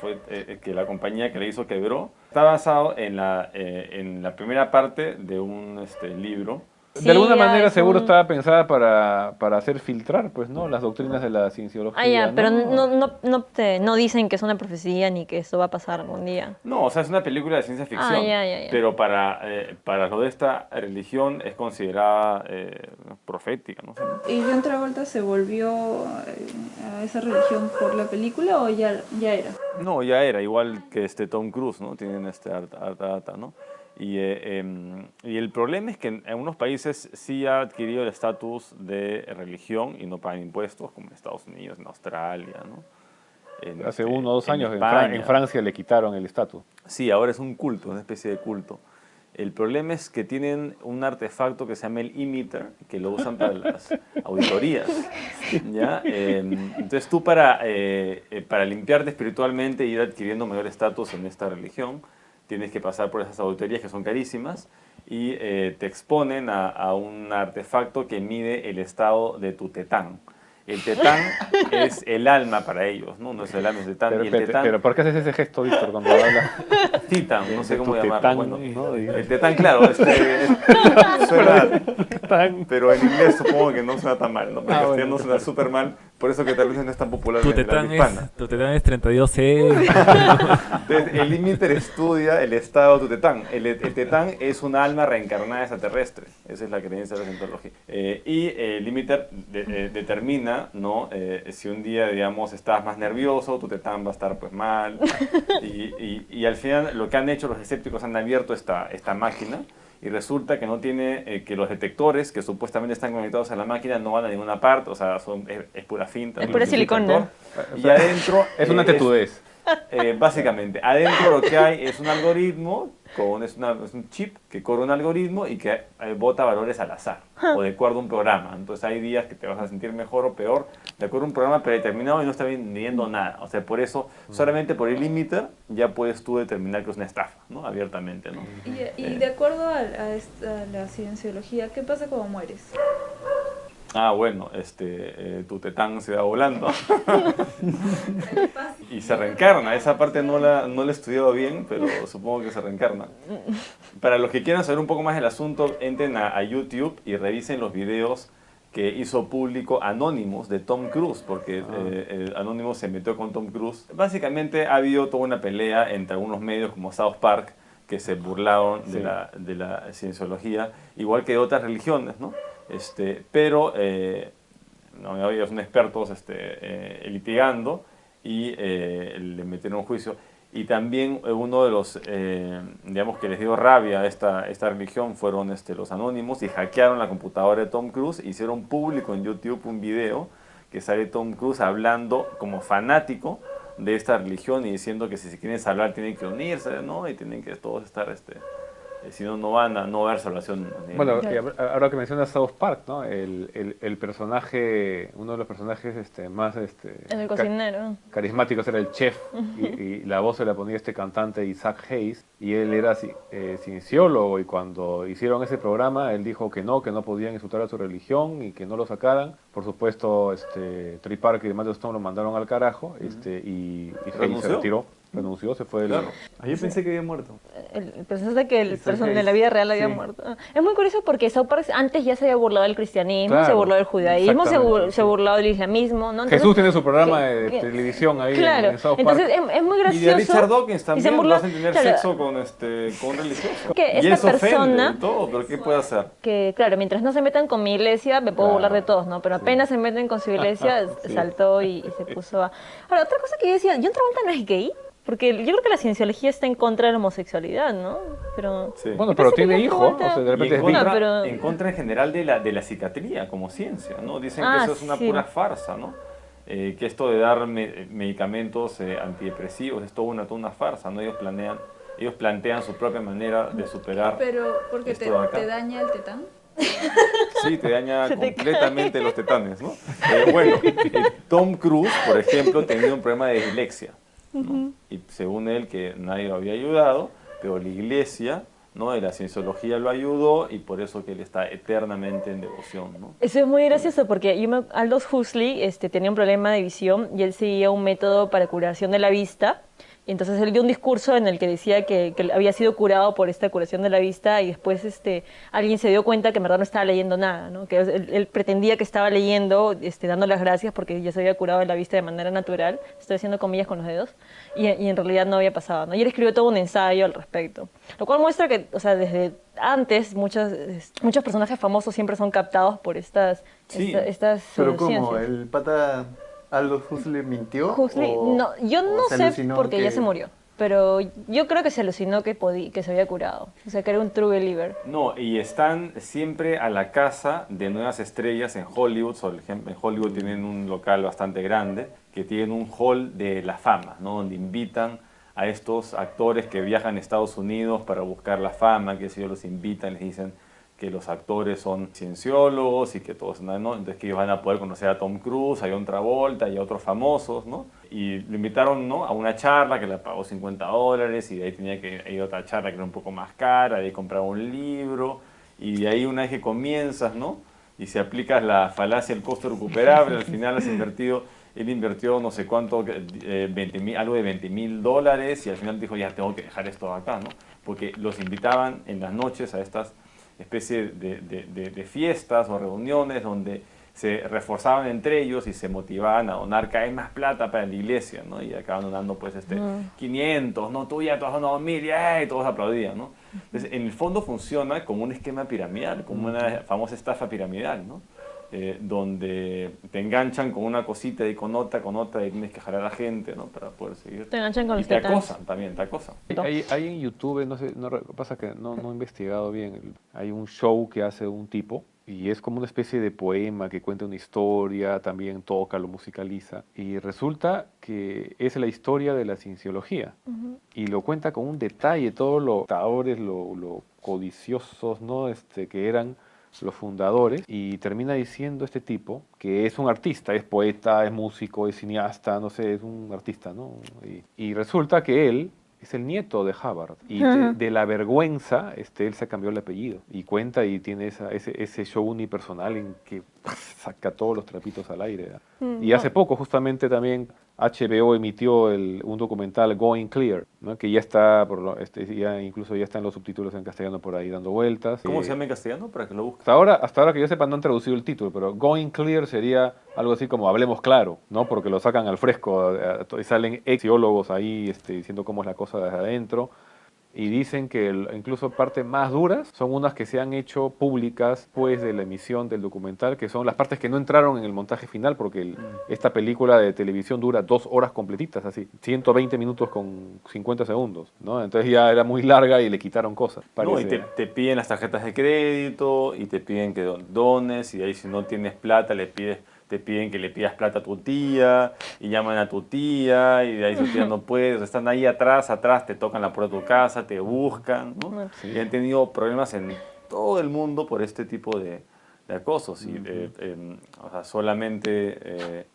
[SPEAKER 6] que la compañía que la hizo quebró. Está basado en la primera parte de un libro.
[SPEAKER 2] De alguna
[SPEAKER 1] Sí, ya,
[SPEAKER 2] manera
[SPEAKER 1] es
[SPEAKER 2] seguro
[SPEAKER 1] un-
[SPEAKER 2] estaba pensada para hacer filtrar, pues, ¿no? Las doctrinas de la cienciología.
[SPEAKER 1] Ya, pero
[SPEAKER 2] ¿no?
[SPEAKER 1] no dicen que es una profecía ni que esto va a pasar algún día.
[SPEAKER 6] No, o sea, es una película de ciencia ficción,
[SPEAKER 1] ya.
[SPEAKER 6] pero para lo de esta religión es considerada profética, no sé.
[SPEAKER 4] ¿Y John Travolta se volvió a esa religión por la película o ya era?
[SPEAKER 6] No, ya era, igual que Tom Cruise, ¿no? Tienen harta data, ¿no? Y el problema es que en algunos países sí ha adquirido el estatus de religión y no pagan impuestos, como en Estados Unidos, en Australia, ¿no?
[SPEAKER 2] Hace 1 o 2 años
[SPEAKER 6] España.
[SPEAKER 2] en Francia le quitaron el estatus.
[SPEAKER 6] Sí, ahora es un culto, una especie de culto. El problema es que tienen un artefacto que se llama el emitter, que lo usan para las auditorías, ¿ya? Entonces tú para limpiarte espiritualmente y ir adquiriendo mayor estatus en esta religión, tienes que pasar por esas auditorías que son carísimas y te exponen a un artefacto que mide el estado de tu tetán. El tetán es el alma para ellos, ¿no? No es el alma, es el tetán. Y el tetán,
[SPEAKER 2] Pero ¿por qué haces ese gesto, Víctor, cuando hablas?
[SPEAKER 6] titan, no sé
[SPEAKER 2] de
[SPEAKER 6] cómo
[SPEAKER 2] tu
[SPEAKER 6] llamarlo.
[SPEAKER 2] tetán,
[SPEAKER 6] Bueno,
[SPEAKER 2] ¿no?
[SPEAKER 6] el tetán, claro, suena, pero en inglés supongo que no suena tan mal, ¿no? En castellano suena súper mal, Por eso que tal vez no es tan popular en la habla hispana.
[SPEAKER 3] Tu tetán es 32C.
[SPEAKER 6] Entonces, el limiter estudia el estado de tu tetán. El tetán es un alma reencarnada extraterrestre. Esa es la creencia de la cientología. Y el limiter determina, ¿no? Si un día, digamos, estás más nervioso, tu tetán va a estar pues mal. Y al final lo que han hecho los escépticos, han abierto esta máquina. Y resulta que no tiene, que los detectores que supuestamente están conectados a la máquina no van a ninguna parte, o sea, es pura finta.
[SPEAKER 1] Es pura silicona.
[SPEAKER 6] Y adentro...
[SPEAKER 2] Es una tetudez.
[SPEAKER 6] Básicamente, adentro lo que hay es un algoritmo, es un chip que corre un algoritmo y que bota valores al azar, o de acuerdo a un programa. Entonces hay días que te vas a sentir mejor o peor, de acuerdo a un programa predeterminado y no está midiendo nada. O sea, por eso, solamente por el limiter, ya puedes tú determinar que es una estafa, ¿no? Abiertamente, ¿no?
[SPEAKER 4] Y de acuerdo a la cienciología, ¿qué pasa cuando mueres?
[SPEAKER 6] Ah, bueno, tu tetán se va volando y se reencarna. Esa parte no la he estudiado bien, pero supongo que se reencarna. Para los que quieran saber un poco más del asunto, entren a YouTube y revisen los videos que hizo público Anonymous de Tom Cruise, porque Anonymous se metió con Tom Cruise. Básicamente ha habido toda una pelea entre algunos medios como South Park, que se burlaron de la cienciología, igual que de otras religiones, ¿no? Pero había son expertos litigando y le metieron un juicio. Y también uno de los, digamos, que les dio rabia a esta religión fueron los Anónimos, y hackearon la computadora de Tom Cruise, hicieron público en YouTube un video que sale Tom Cruise hablando como fanático de esta religión y diciendo que si se quieren salvar tienen que unirse, ¿no? Y tienen que todos estar, si no, no van a no haber salvación.
[SPEAKER 2] Bueno, ahora que mencionas South Park, ¿no? El personaje, uno de los personajes más
[SPEAKER 1] El cocinero.
[SPEAKER 2] carismáticos era el chef, y la voz se la ponía este cantante Isaac Hayes, y él era cienciólogo, y cuando hicieron ese programa él dijo que no podían insultar a su religión y que no lo sacaran. Por supuesto, Trey Parker y Matthew Stone lo mandaron al carajo, y Hayes se retiró. Renunció, se fue.
[SPEAKER 6] Claro.
[SPEAKER 5] Yo pensé que había muerto.
[SPEAKER 1] Pensaste que el personaje de la vida real había muerto. Es muy curioso porque South Park antes ya se había burlado del cristianismo,
[SPEAKER 2] Claro,
[SPEAKER 1] se burló del judaísmo,
[SPEAKER 2] exactamente,
[SPEAKER 1] se burlado del islamismo, ¿no? Entonces,
[SPEAKER 2] Jesús tiene su programa de televisión ahí
[SPEAKER 1] claro,
[SPEAKER 2] en South Park.
[SPEAKER 1] entonces es muy gracioso.
[SPEAKER 6] Y de Richard Dawkins
[SPEAKER 1] y se
[SPEAKER 6] también
[SPEAKER 1] burla-
[SPEAKER 6] lo hacen tener
[SPEAKER 1] claro,
[SPEAKER 6] sexo con un religioso.
[SPEAKER 1] Que
[SPEAKER 6] Y él
[SPEAKER 1] esta
[SPEAKER 6] se ofende
[SPEAKER 1] persona-
[SPEAKER 6] y todo, pero ¿qué puede hacer?
[SPEAKER 1] que claro, mientras no se metan con mi iglesia, me puedo
[SPEAKER 2] Claro,
[SPEAKER 1] burlar de todos, ¿no? Pero apenas se meten con su iglesia, saltó y se puso a... Ahora, otra cosa que yo decía, ¿John Travolta no es gay? Porque yo creo que la cienciología está en contra de la homosexualidad, ¿no? Pero...
[SPEAKER 6] Sí.
[SPEAKER 2] Bueno,
[SPEAKER 1] me
[SPEAKER 2] pero
[SPEAKER 1] parece que
[SPEAKER 2] tiene
[SPEAKER 1] John
[SPEAKER 2] hijo,
[SPEAKER 1] Travolta-
[SPEAKER 2] o sea, de
[SPEAKER 6] Y
[SPEAKER 2] repente
[SPEAKER 6] en
[SPEAKER 2] es
[SPEAKER 6] contra,
[SPEAKER 2] bi.
[SPEAKER 1] pero-
[SPEAKER 6] en contra en general de la psiquiatría como ciencia, ¿no? Dicen que eso es una
[SPEAKER 1] sí.
[SPEAKER 6] pura farsa, ¿no? Que esto de dar medicamentos antidepresivos es toda una farsa, ¿no? Ellos plantean su propia manera de superar.
[SPEAKER 4] Pero porque
[SPEAKER 6] esto de acá.
[SPEAKER 4] te daña el tetán.
[SPEAKER 6] Sí, te daña
[SPEAKER 1] Se te
[SPEAKER 6] completamente los tetanes, ¿no? Tom Cruise, por ejemplo, tenía un problema de dislexia, ¿no? Y según él, que nadie lo había ayudado, pero la iglesia, ¿no? Y la cienciología lo ayudó, y por eso que él está eternamente en devoción, ¿no?
[SPEAKER 1] Eso es muy gracioso porque Aldous Huxley tenía un problema de visión y él seguía un método para curación de la vista. Y entonces él dio un discurso en el que decía que había sido curado por esta curación de la vista, y después alguien se dio cuenta que en verdad no estaba leyendo nada, ¿no? Que él pretendía que estaba leyendo, dando las gracias porque ya se había curado de la vista de manera natural, estoy haciendo comillas con los dedos, y en realidad no había pasado, ¿no? Y él escribió todo un ensayo al respecto, lo cual muestra que, o sea, desde antes muchos personajes famosos siempre son captados por estas
[SPEAKER 5] Pero ¿cómo?
[SPEAKER 1] ciencias.
[SPEAKER 5] ¿El pata Aldous Huxley mintió?
[SPEAKER 1] Huxley, no, yo no
[SPEAKER 5] se
[SPEAKER 1] sé
[SPEAKER 5] alucinó
[SPEAKER 1] porque ya
[SPEAKER 5] que-
[SPEAKER 1] se murió, pero yo creo que se alucinó que se había curado, o sea, que era un true believer.
[SPEAKER 6] No, y están siempre a la caza de nuevas estrellas en Hollywood. Por ejemplo, en Hollywood tienen un local bastante grande que tienen un hall de la fama, ¿no? Donde invitan a estos actores que viajan a Estados Unidos para buscar la fama, que si ellos los invitan, les dicen que los actores son cienciólogos y que todos, ¿no? Entonces que ellos van a poder conocer a Tom Cruise, a John Travolta y a otros famosos, ¿no? Y lo invitaron, ¿no? A una charla que le pagó $50, y de ahí tenía que ir a otra charla que era un poco más cara, de ahí comprar un libro, y de ahí una vez que comienzas, ¿no? Y si aplicas la falacia del costo recuperable, al final él invirtió no sé cuánto, algo de $20,000, y al final dijo, ya tengo que dejar esto acá, ¿no? Porque los invitaban en las noches a estas especie de fiestas o reuniones donde se reforzaban entre ellos y se motivaban a donar cada vez más plata para la iglesia, ¿no? Y acaban donando pues 500, ¿no? Tú ya, tú has donado 1000, y todos aplaudían, ¿no? Entonces, en el fondo funciona como un esquema piramidal, como una famosa estafa piramidal, ¿no? Donde te enganchan con una cosita y con otra, y tienes que jalar a la gente, ¿no? Para poder seguir.
[SPEAKER 1] Te enganchan con
[SPEAKER 6] y
[SPEAKER 1] los
[SPEAKER 6] te
[SPEAKER 1] tetanos.
[SPEAKER 6] acosan también, te acosan.
[SPEAKER 2] Hay en YouTube, no sé, pasa que no he investigado bien, hay un show que hace un tipo y es como una especie de poema que cuenta una historia, también toca, lo musicaliza y resulta que es la historia de la cienciología y lo cuenta con un detalle, todos los dictadores, lo codiciosos, ¿no? Que eran los fundadores, y termina diciendo este tipo que es un artista, es poeta, es músico, es cineasta, no sé, es un artista, ¿no? Y resulta que él es el nieto de Hubbard, y de la vergüenza él se cambió el apellido, y cuenta y tiene ese show unipersonal en que saca todos los trapitos al aire. Y hace poco justamente también HBO emitió un documental, Going Clear, ¿no? Que ya está, incluso ya están los subtítulos en castellano por ahí dando vueltas.
[SPEAKER 6] ¿Cómo se llama en castellano para que lo busques?
[SPEAKER 2] Hasta ahora que yo sepa no han traducido el título, pero Going Clear sería algo así como hablemos claro, ¿no? Porque lo sacan al fresco, y salen exiólogos ahí diciendo cómo es la cosa desde adentro. Y dicen que incluso partes más duras son unas que se han hecho públicas después de la emisión del documental, que son las partes que no entraron en el montaje final, porque esta película de televisión dura 2 horas completitas, así, 120 minutos con 50 segundos, ¿no? Entonces ya era muy larga y le quitaron cosas.
[SPEAKER 6] No, y te piden las tarjetas de crédito, y te piden que dones, y de ahí si no tienes plata te piden que le pidas plata a tu tía, y llaman a tu tía, y de ahí su tía no puede, o sea, están ahí atrás, te tocan la puerta de tu casa, te buscan, ¿no?
[SPEAKER 2] Sí.
[SPEAKER 6] Y han tenido problemas en todo el mundo por este tipo de acosos. Y, o sea, solamente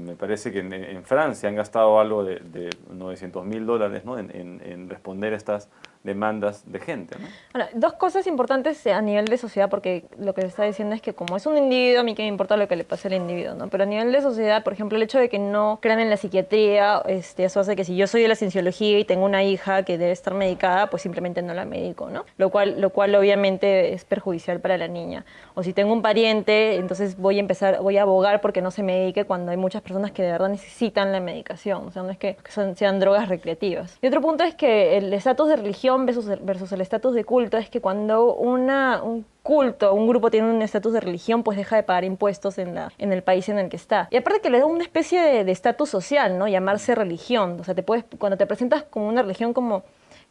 [SPEAKER 6] me parece que en Francia han gastado algo de $900.000, ¿no? en responder a estas demandas de gente, ¿no?
[SPEAKER 1] Ahora, 2 cosas importantes a nivel de sociedad, porque lo que se está diciendo es que como es un individuo, a mí qué me importa lo que le pase al individuo, ¿no? Pero a nivel de sociedad, por ejemplo, el hecho de que no crean en la psiquiatría, eso hace que si yo soy de la cienciología y tengo una hija que debe estar medicada, pues simplemente no la medico, ¿no? Lo cual obviamente es perjudicial para la niña. O si tengo un pariente, entonces voy a abogar porque no se medique cuando hay muchas personas que de verdad necesitan la medicación, o sea, no es que sean drogas recreativas. Y otro punto es que el estatus de religión versus el estatus de culto es que cuando un culto, un grupo tiene un estatus de religión, pues deja de pagar impuestos en el país en el que está. Y aparte que le da una especie de estatus social, ¿no? Llamarse religión. O sea, cuando te presentas como una religión, como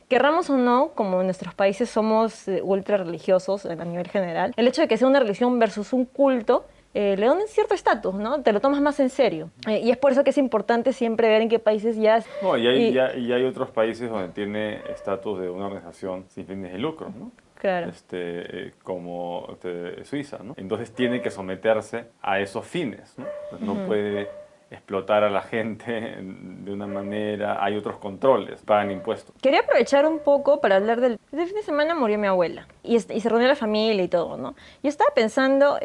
[SPEAKER 1] querramos o no, como en nuestros países somos ultra religiosos a nivel general, el hecho de que sea una religión versus un culto le dan un cierto estatus, ¿no? Te lo tomas más en serio. Y es por eso que es importante siempre ver en qué países ya...
[SPEAKER 6] No, y hay otros países donde tiene estatus de una organización sin fines de lucro, ¿no?
[SPEAKER 1] Claro.
[SPEAKER 6] Como Suiza, ¿no? Entonces tiene que someterse a esos fines, ¿no? Pues no puede explotar a la gente de una manera, hay otros controles, pagan impuestos.
[SPEAKER 1] Quería aprovechar un poco para hablar del fin de semana murió mi abuela y se reunió la familia y todo, ¿no? Yo estaba pensando,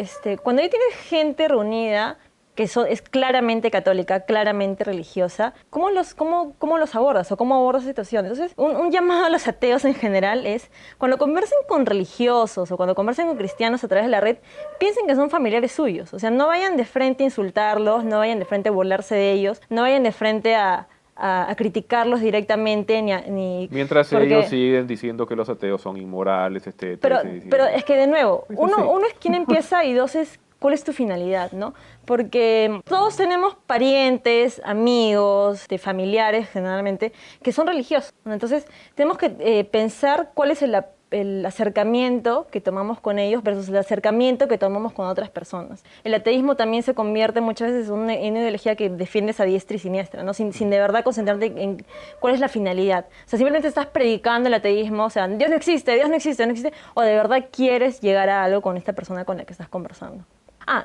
[SPEAKER 1] cuando ahí tienes gente reunida que es claramente católica, claramente religiosa, ¿cómo los abordas o cómo abordas la situación? Entonces, un llamado a los ateos en general es, cuando conversen con religiosos o cuando conversen con cristianos a través de la red, piensen que son familiares suyos. O sea, no vayan de frente a insultarlos, no vayan de frente a burlarse de ellos, no vayan de frente a criticarlos directamente
[SPEAKER 2] mientras ellos siguen diciendo que los ateos son inmorales,
[SPEAKER 1] pero es que de nuevo, uno es quien empieza y 2 es ¿cuál es tu finalidad, no? Porque todos tenemos parientes, amigos, familiares generalmente, que son religiosos, ¿no? Entonces tenemos que pensar cuál es el acercamiento que tomamos con ellos versus el acercamiento que tomamos con otras personas. El ateísmo también se convierte muchas veces en una ideología que defiendes a diestra y siniestra, ¿no? Sin de verdad concentrarte en cuál es la finalidad. O sea, simplemente estás predicando el ateísmo, o sea, Dios no existe, Dios no existe, no existe, o de verdad quieres llegar a algo con esta persona con la que estás conversando.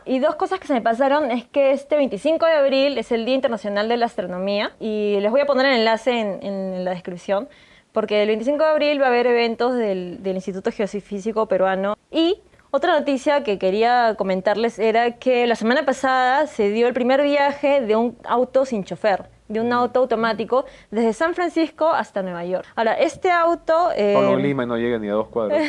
[SPEAKER 1] Y 2 cosas que se me pasaron es que este 25 de abril es el Día Internacional de la Astronomía y les voy a poner el enlace en la descripción porque el 25 de abril va a haber eventos del Instituto Geofísico Peruano. Y otra noticia que quería comentarles era que la semana pasada se dio el primer viaje de un auto sin chofer, de un auto automático desde San Francisco hasta Nueva York. Ahora, este auto...
[SPEAKER 2] Solo en Lima no llega ni a 2 cuadras.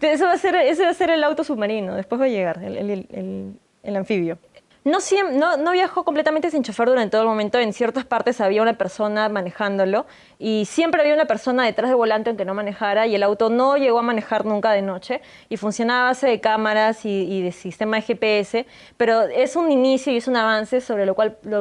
[SPEAKER 1] Eso va a ser el auto submarino, después va a llegar el el anfibio. No viajó completamente sin chofer durante todo el momento. En ciertas partes había una persona manejándolo y siempre había una persona detrás del volante aunque no manejara, y el auto no llegó a manejar nunca de noche y funcionaba a base de cámaras y de sistema de GPS, pero es un inicio y es un avance sobre lo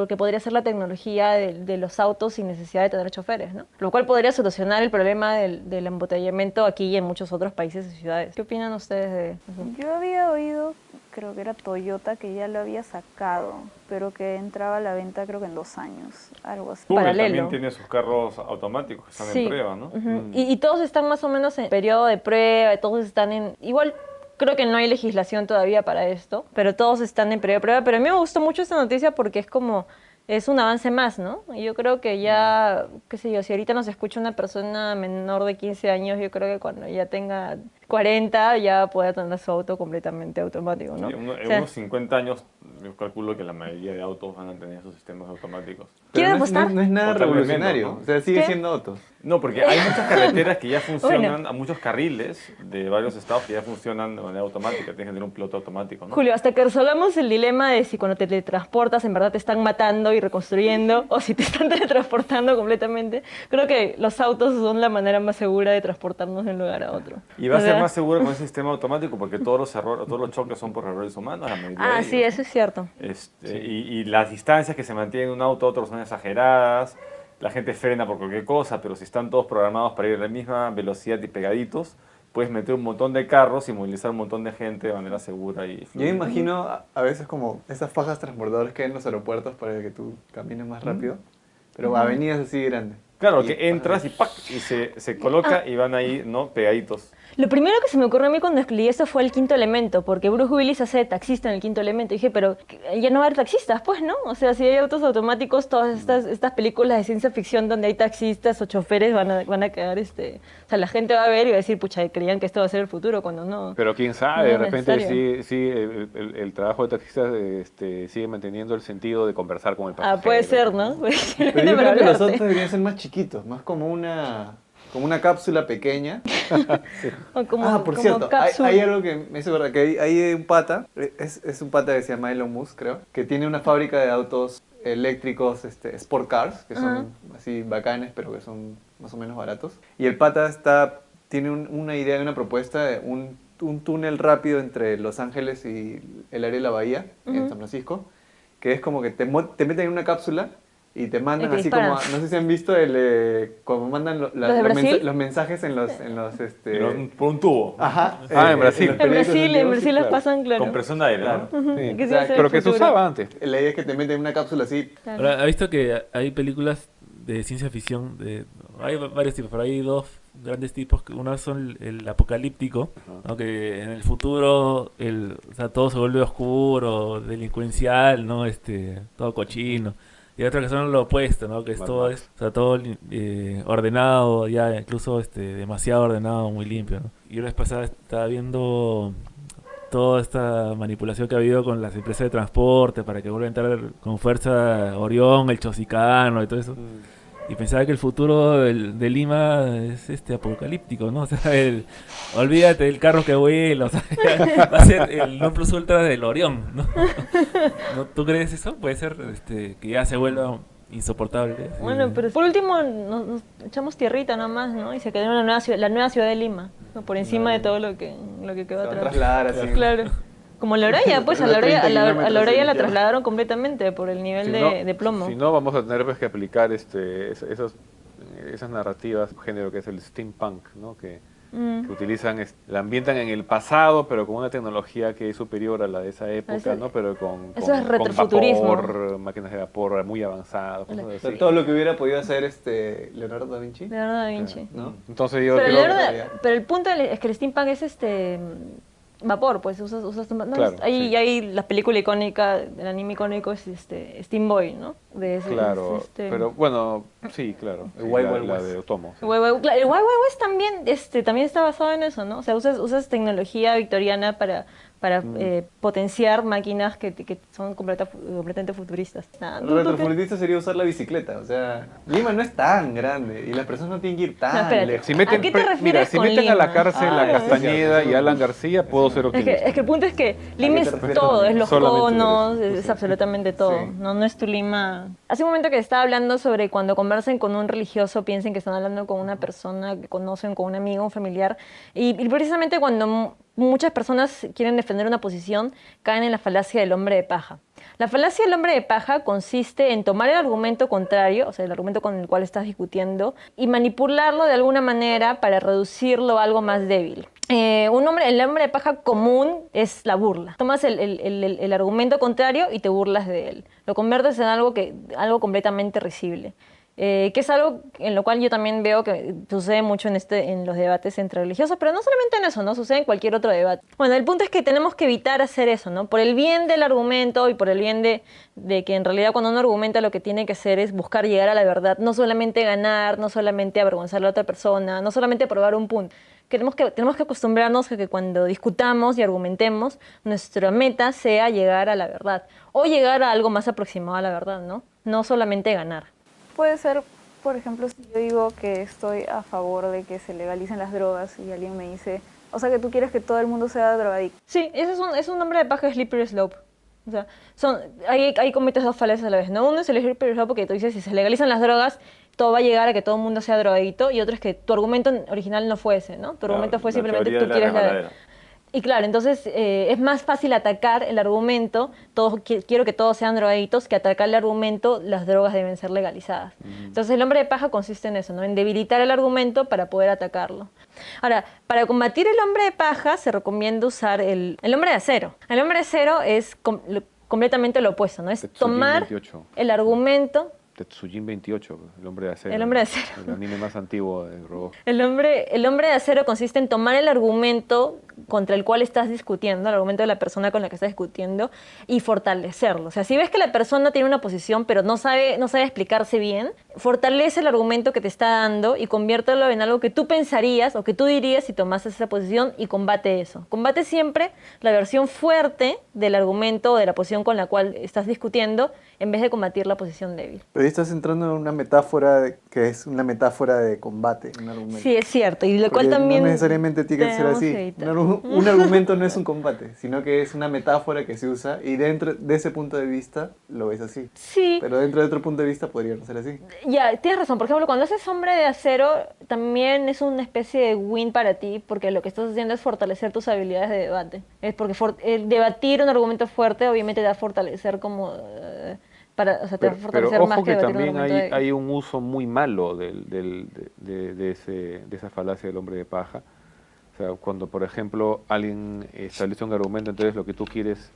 [SPEAKER 1] que podría ser la tecnología de los autos sin necesidad de tener choferes, ¿no? Lo cual podría solucionar el problema del embotellamiento aquí y en muchos otros países y ciudades. ¿Qué opinan ustedes de eso?
[SPEAKER 4] Yo había oído, creo que era Toyota, que ya lo había sacado, pero que entraba a la venta creo que en 2 años, algo así.
[SPEAKER 6] Google
[SPEAKER 1] Paralelo.
[SPEAKER 6] también tiene sus carros automáticos que están
[SPEAKER 1] Sí.
[SPEAKER 6] en prueba, ¿no?
[SPEAKER 1] Ujú. Y todos están más o menos en periodo de prueba, todos están en... Igual creo que no hay legislación todavía para esto, pero todos están en periodo de prueba. Pero a mí me gustó mucho esta noticia porque es como... Es un avance más, ¿no? Y yo creo que ya, qué sé yo, si ahorita nos escucha una persona menor de 15 años, yo creo que cuando ya tenga 40 ya pueda tener su auto completamente automático, ¿no?
[SPEAKER 6] Sí, en
[SPEAKER 1] O sea,
[SPEAKER 6] unos 50 años, yo calculo que la mayoría de autos van a tener esos sistemas automáticos.
[SPEAKER 1] ¿Quiere
[SPEAKER 5] Pero no es,
[SPEAKER 1] apostar?
[SPEAKER 5] no es nada
[SPEAKER 6] O tal vez
[SPEAKER 5] revolucionario,
[SPEAKER 6] menos, ¿no?
[SPEAKER 5] o sea, sigue
[SPEAKER 1] ¿Qué?
[SPEAKER 5] siendo autos.
[SPEAKER 6] No, porque hay muchas carreteras que ya funcionan,
[SPEAKER 1] Bueno.
[SPEAKER 6] a muchos carriles de varios estados que ya funcionan de manera automática, tienes que tener un piloto automático, ¿no?
[SPEAKER 1] Julio, hasta que resolvamos el dilema de si cuando te teletransportas en verdad te están matando y reconstruyendo o si te están teletransportando completamente, creo que los autos son la manera más segura de transportarnos de un lugar a otro.
[SPEAKER 6] Y va a
[SPEAKER 1] O
[SPEAKER 6] ser
[SPEAKER 1] sea,
[SPEAKER 6] más seguro con ese sistema automático porque todos los errores, todos los choques son por errores humanos, la mayoría de
[SPEAKER 1] sí,
[SPEAKER 6] ellos,
[SPEAKER 1] eso es cierto.
[SPEAKER 6] y las distancias que se mantienen de un auto a otro son exageradas, la gente frena por cualquier cosa, pero si están todos programados para ir a la misma velocidad y pegaditos, puedes meter un montón de carros y movilizar un montón de gente de manera segura y
[SPEAKER 5] Yo me
[SPEAKER 6] fluida.
[SPEAKER 5] imagino a veces como esas fajas transportadoras que hay en los aeropuertos para que tú camines más rápido, pero avenidas así grandes.
[SPEAKER 6] Claro,
[SPEAKER 5] Y
[SPEAKER 6] que entras y ¡pac! Y se coloca y van ahí, ¿no? Pegaditos.
[SPEAKER 1] Lo primero que se me ocurrió a mí cuando escribí esto fue el Quinto Elemento, porque Bruce Willis hace de taxista en el Quinto Elemento. Y dije, pero ya no va a haber taxistas, pues, ¿no? O sea, si hay autos automáticos, todas estas películas de ciencia ficción donde hay taxistas o choferes van a quedar, o sea, la gente va a ver y va a decir, pucha, creían que esto va a ser el futuro, cuando no.
[SPEAKER 2] Pero quién sabe,
[SPEAKER 1] No
[SPEAKER 2] de
[SPEAKER 1] es
[SPEAKER 2] repente
[SPEAKER 1] necesario.
[SPEAKER 2] sí el trabajo de taxista sigue manteniendo el sentido de conversar con el pasajero.
[SPEAKER 1] Puede ser, ¿no?
[SPEAKER 5] Pero yo creo que los autos deberían ser más chiquitos, más como una cápsula pequeña.
[SPEAKER 1] O como,
[SPEAKER 5] Por
[SPEAKER 1] como
[SPEAKER 5] cierto,
[SPEAKER 1] cápsula.
[SPEAKER 5] hay algo que me hizo verdad, que hay un pata, es un pata que se llama Elon Musk, creo, que tiene una fábrica de autos eléctricos, sport cars, que son así bacanes, pero que son más o menos baratos. Y el pata tiene una idea y una propuesta de un túnel rápido entre Los Ángeles y el área de la bahía, en San Francisco, que es como que te meten en una cápsula y te mandan
[SPEAKER 1] Y te
[SPEAKER 5] así como,
[SPEAKER 1] disparan.
[SPEAKER 5] no sé si han visto como mandan
[SPEAKER 1] de Brasil?
[SPEAKER 5] los mensajes en los
[SPEAKER 6] Por un tubo.
[SPEAKER 5] Ajá.
[SPEAKER 2] En Brasil.
[SPEAKER 5] los
[SPEAKER 1] En
[SPEAKER 5] periódicos
[SPEAKER 1] Brasil, en
[SPEAKER 5] antiguos,
[SPEAKER 1] Brasil
[SPEAKER 5] sí,
[SPEAKER 1] las
[SPEAKER 5] claro.
[SPEAKER 1] pasan, claro.
[SPEAKER 6] Compresión de aire,
[SPEAKER 5] Claro.
[SPEAKER 6] ¿no?
[SPEAKER 2] Sí,
[SPEAKER 1] Que sí,
[SPEAKER 2] exacto,
[SPEAKER 1] ese es
[SPEAKER 2] pero
[SPEAKER 1] el
[SPEAKER 2] que se
[SPEAKER 1] futuro.
[SPEAKER 2] usaba antes.
[SPEAKER 5] La idea es que te meten en una cápsula así.
[SPEAKER 1] Claro.
[SPEAKER 3] Ahora, ¿ha visto que hay películas de ciencia ficción? Hay varios tipos, pero hay dos grandes tipos. Uno son el apocalíptico, ¿no? Que en el futuro o sea, todo se vuelve oscuro, delincuencial, ¿no? Todo cochino. Y otro que son lo opuesto, ¿no? Que es
[SPEAKER 2] Mad
[SPEAKER 3] todo,
[SPEAKER 2] Max.
[SPEAKER 3] o sea, todo ordenado, ya incluso demasiado ordenado, muy limpio, ¿no? Y una vez pasada estaba viendo toda esta manipulación que ha habido con las empresas de transporte para que vuelva a entrar con fuerza Orión, el Chosicano y todo eso. Y pensaba que el futuro de Lima es apocalíptico, ¿no? O sea, olvídate del carro que vuela, o sea, va a ser el non plus ultra del Orión, ¿no? ¿No? ¿Tú crees eso? Puede ser que ya se vuelva insoportable.
[SPEAKER 1] Bueno, pero por último nos echamos tierrita nomás, ¿no? Y se quedó la nueva ciudad de Lima, ¿no? Por encima de todo lo que quedó
[SPEAKER 5] Se va a
[SPEAKER 1] atrás.
[SPEAKER 5] trasladar así.
[SPEAKER 1] Claro. Como la orella, pues a la
[SPEAKER 5] Los
[SPEAKER 1] orella,
[SPEAKER 5] 30
[SPEAKER 1] a la
[SPEAKER 5] kilómetros
[SPEAKER 1] orella
[SPEAKER 5] de
[SPEAKER 1] la
[SPEAKER 5] tierra.
[SPEAKER 1] trasladaron completamente por el nivel de plomo.
[SPEAKER 2] Si no, vamos a tener pues, que aplicar esas narrativas, un género que es el steampunk, ¿no? Que utilizan, la ambientan en el pasado, pero con una tecnología que es superior a la de esa época,
[SPEAKER 1] Eso-
[SPEAKER 2] ¿no? Pero con
[SPEAKER 1] eso es
[SPEAKER 2] con
[SPEAKER 1] retrofuturismo.
[SPEAKER 2] vapor, máquinas de vapor muy avanzadas, cosas
[SPEAKER 5] O sea,
[SPEAKER 2] así.
[SPEAKER 5] todo lo que hubiera podido hacer Leonardo da Vinci.
[SPEAKER 1] Leonardo da Vinci.
[SPEAKER 5] ¿No?
[SPEAKER 2] Entonces yo
[SPEAKER 1] Pero,
[SPEAKER 2] creo
[SPEAKER 1] pero el punto es que el steampunk es vapor, pues usas no,
[SPEAKER 2] Claro, sí.
[SPEAKER 1] hay la película icónica, el anime icónico es Steam Boy, ¿no? De ese,
[SPEAKER 2] claro,
[SPEAKER 1] es
[SPEAKER 2] pero bueno, sí, claro.
[SPEAKER 5] El
[SPEAKER 2] sí,
[SPEAKER 5] Wild
[SPEAKER 2] la,
[SPEAKER 5] Wild
[SPEAKER 2] la
[SPEAKER 5] West.
[SPEAKER 2] de Otomo. Sí.
[SPEAKER 1] El Wild Wild West también está basado en eso, ¿no? O sea, usas tecnología victoriana para para potenciar máquinas que son completamente futuristas. Nada,
[SPEAKER 5] Retrofuturista sería usar la bicicleta, o sea, Lima no es tan grande y las personas no tienen que ir tan
[SPEAKER 1] espérate.
[SPEAKER 5] lejos.
[SPEAKER 2] Si meten,
[SPEAKER 1] ¿A qué te refieres
[SPEAKER 2] mira, si
[SPEAKER 1] con
[SPEAKER 2] meten a la
[SPEAKER 1] Lima?
[SPEAKER 2] cárcel a Castañeda y a Alan García, puedo ser
[SPEAKER 1] Es
[SPEAKER 2] optimista.
[SPEAKER 1] que el punto es que Lima
[SPEAKER 5] qué
[SPEAKER 1] es
[SPEAKER 5] te refieres
[SPEAKER 1] todo,
[SPEAKER 5] con
[SPEAKER 1] es
[SPEAKER 5] Lima?
[SPEAKER 1] los
[SPEAKER 2] Solamente
[SPEAKER 1] conos,
[SPEAKER 2] eso,
[SPEAKER 1] es absolutamente todo.
[SPEAKER 5] Sí.
[SPEAKER 1] No es tu Lima. Hace un momento que estaba hablando sobre cuando conversen con un religioso, piensen que están hablando con una persona que conocen, con un amigo, un familiar. Y precisamente cuando muchas personas quieren defender una posición, caen en la falacia del hombre de paja. La falacia del hombre de paja consiste en tomar el argumento contrario, o sea, el argumento con el cual estás discutiendo, y manipularlo de alguna manera para reducirlo a algo más débil. El hombre de paja común es la burla. Tomas el argumento contrario y te burlas de él. Lo conviertes en algo completamente risible. Que es algo en lo cual yo también veo que sucede mucho en los debates entre religiosos, pero no solamente en eso, ¿no? Sucede en cualquier otro debate. Bueno, el punto es que tenemos que evitar hacer eso, ¿no? Por el bien del argumento y por el bien de que en realidad cuando uno argumenta lo que tiene que hacer es buscar llegar a la verdad, no solamente ganar, no solamente avergonzar a la otra persona, no solamente probar un punto. Tenemos que acostumbrarnos a que cuando discutamos y argumentemos, nuestra meta sea llegar a la verdad o llegar a algo más aproximado a la verdad, ¿no? No solamente ganar.
[SPEAKER 4] Puede ser, por ejemplo, si yo digo que estoy a favor de que se legalicen las drogas y alguien me dice, o sea, que tú quieres que todo el mundo sea drogadicto.
[SPEAKER 1] Sí, es un nombre de paja slippery slope. O sea, ahí cometes dos falacias a la vez, ¿no? Uno es el slippery slope porque tú dices, si se legalizan las drogas, todo va a llegar a que todo el mundo sea drogadito, y otro es que tu argumento original no fue ese, ¿no? Tu argumento fue simplemente tú quieres la... Y claro, entonces es más fácil atacar el argumento, quiero que todos sean drogaditos, que atacar el argumento, las drogas deben ser legalizadas. Entonces el hombre de paja consiste en eso, ¿no? En debilitar el argumento para poder atacarlo. Ahora, para combatir el hombre de paja se recomienda usar el hombre de acero. El hombre de acero es completamente lo opuesto, ¿no? Es
[SPEAKER 2] Tetsujin
[SPEAKER 1] tomar
[SPEAKER 2] 28.
[SPEAKER 1] el argumento...
[SPEAKER 2] Tetsujin 28, el hombre de acero.
[SPEAKER 1] El hombre de acero.
[SPEAKER 2] El anime más antiguo del robot.
[SPEAKER 1] El hombre de acero consiste en tomar el argumento contra el cual estás discutiendo, el argumento de la persona con la que estás discutiendo, y fortalecerlo. O sea, si ves que la persona tiene una posición pero no sabe explicarse bien, fortalece el argumento que te está dando y conviértelo en algo que tú pensarías o que tú dirías si tomases esa posición, y combate eso. Combate siempre la versión fuerte del argumento o de la posición con la cual estás discutiendo, en vez de combatir la posición débil.
[SPEAKER 5] Pero ahí estás entrando en una metáfora que es una metáfora de combate, un argumento.
[SPEAKER 1] Sí, es cierto, y lo
[SPEAKER 5] Porque
[SPEAKER 1] cual también...
[SPEAKER 5] no necesariamente tiene que ser
[SPEAKER 1] tenemos
[SPEAKER 5] así.
[SPEAKER 1] que evitar.
[SPEAKER 5] Un argumento no es un combate, sino que es una metáfora que se usa y dentro de ese punto de vista lo ves así.
[SPEAKER 1] Sí.
[SPEAKER 5] Pero dentro de otro punto de vista podría no ser así.
[SPEAKER 1] Ya, tienes razón. Por ejemplo, cuando haces hombre de acero, también es una especie de win para ti, porque lo que estás haciendo es fortalecer tus habilidades de debate. Es porque debatir un argumento fuerte obviamente te va a fortalecer como... te va a fortalecer
[SPEAKER 2] pero
[SPEAKER 1] más
[SPEAKER 2] ojo
[SPEAKER 1] que
[SPEAKER 2] que
[SPEAKER 1] debatir un
[SPEAKER 2] también
[SPEAKER 1] argumento débil.
[SPEAKER 2] hay un uso muy malo de esa falacia del hombre de paja. O sea, cuando, por ejemplo, alguien establece un argumento, entonces lo que tú quieres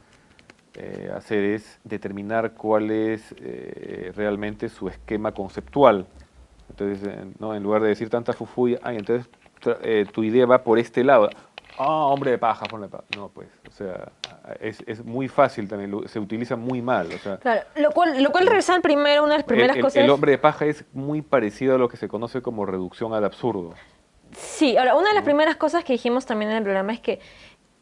[SPEAKER 2] hacer es determinar cuál es realmente su esquema conceptual. Entonces, ¿no? En lugar de decir tanta fufuya, entonces tu idea va por este lado. Hombre de paja, ponle paja. No, pues, o sea, es muy fácil también, se utiliza muy mal. O sea,
[SPEAKER 1] Claro, lo cual resalta primero, una de las primeras cosas...
[SPEAKER 2] el hombre de paja es muy parecido a lo que se conoce como reducción al absurdo.
[SPEAKER 1] Sí, ahora, una de las primeras cosas que dijimos también en el programa es que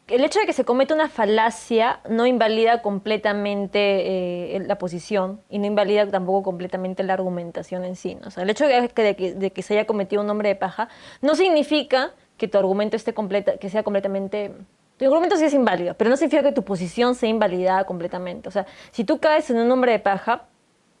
[SPEAKER 1] el hecho de que se cometa una falacia no invalida completamente la posición, y no invalida tampoco completamente la argumentación en sí, ¿no? O sea, el hecho de que se haya cometido un hombre de paja no significa que tu argumento que sea completamente... Tu argumento sí es inválido, pero no significa que tu posición sea invalidada completamente. O sea, si tú caes en un hombre de paja,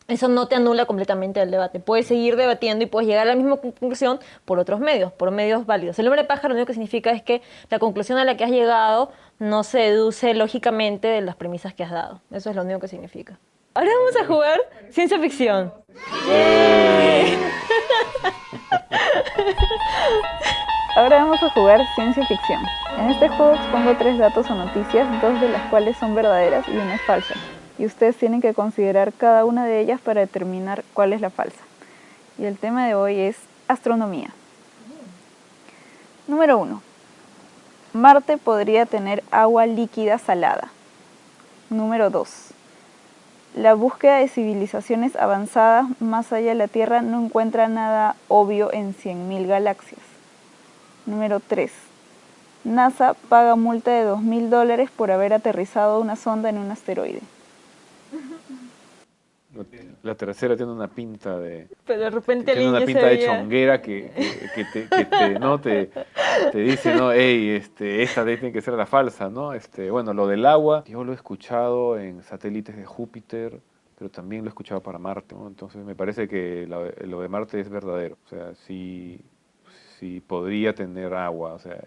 [SPEAKER 1] eso no te anula completamente el debate. Puedes seguir debatiendo y puedes llegar a la misma conclusión por medios válidos. El hombre de paja lo único que significa es que la conclusión a la que has llegado no se deduce lógicamente de las premisas que has dado. Eso es lo único que significa. Ahora vamos a jugar ciencia ficción. ¡Yay!
[SPEAKER 4] Ahora vamos a jugar ciencia ficción. En este juego expongo 3 datos o noticias, 2 de las cuales son verdaderas y una es falsa. Y ustedes tienen que considerar cada una de ellas para determinar cuál es la falsa. Y el tema de hoy es astronomía. Número 1. Marte podría tener agua líquida salada. Número 2. La búsqueda de civilizaciones avanzadas más allá de la Tierra no encuentra nada obvio en 100.000 galaxias. Número 3. NASA paga multa de $2.000 por haber aterrizado una sonda en un asteroide.
[SPEAKER 2] La tercera tiene una pinta de...
[SPEAKER 1] Pero de repente
[SPEAKER 2] Tiene
[SPEAKER 1] alguien
[SPEAKER 2] una
[SPEAKER 1] ya
[SPEAKER 2] pinta
[SPEAKER 1] se
[SPEAKER 2] de
[SPEAKER 1] veía.
[SPEAKER 2] chonguera que te dice, no, hey, esta tiene que ser la falsa, ¿no? Bueno, lo del agua, yo lo he escuchado en satélites de Júpiter, pero también lo he escuchado para Marte, ¿no? Entonces me parece que lo de Marte es verdadero. O sea, sí podría tener agua, o sea,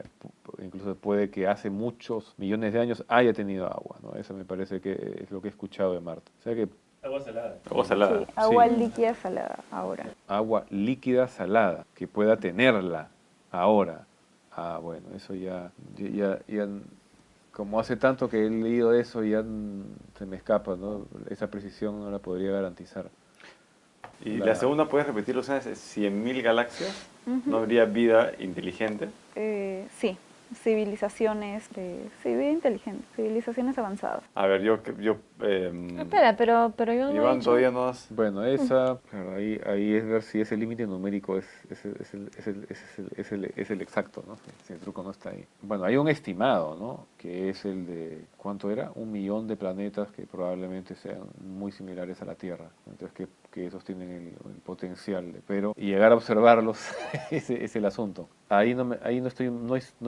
[SPEAKER 2] incluso puede que hace muchos millones de años haya tenido agua, ¿no? Eso me parece que es lo que he escuchado de Marte. O sea que
[SPEAKER 3] Agua salada.
[SPEAKER 6] Agua salada.
[SPEAKER 4] Sí, agua
[SPEAKER 2] Sí.
[SPEAKER 4] líquida salada ahora.
[SPEAKER 2] agua líquida salada, que pueda tenerla ahora. Ah, bueno, eso ya, como hace tanto que he leído eso, se me escapa, ¿no? Esa precisión no la podría garantizar.
[SPEAKER 6] Y la segunda, ¿puedes repetirlo? O sea, es 100.000 galaxias, ¿no habría vida inteligente?
[SPEAKER 4] Sí, civilizaciones, sí, vida inteligente, civilizaciones avanzadas.
[SPEAKER 6] A ver, yo
[SPEAKER 1] Espera, pero yo no he
[SPEAKER 6] Iván
[SPEAKER 1] dicho-
[SPEAKER 6] todavía no has...
[SPEAKER 2] Bueno, claro, ahí es ver si ese límite numérico es el exacto, ¿no? Si el truco no está ahí. Bueno, hay un estimado, ¿no? Que es el de, ¿cuánto era? 1 millón de planetas que probablemente sean muy similares a la Tierra. Entonces, que esos tienen el potencial, pero y llegar a observarlos ese es el asunto. Ahí no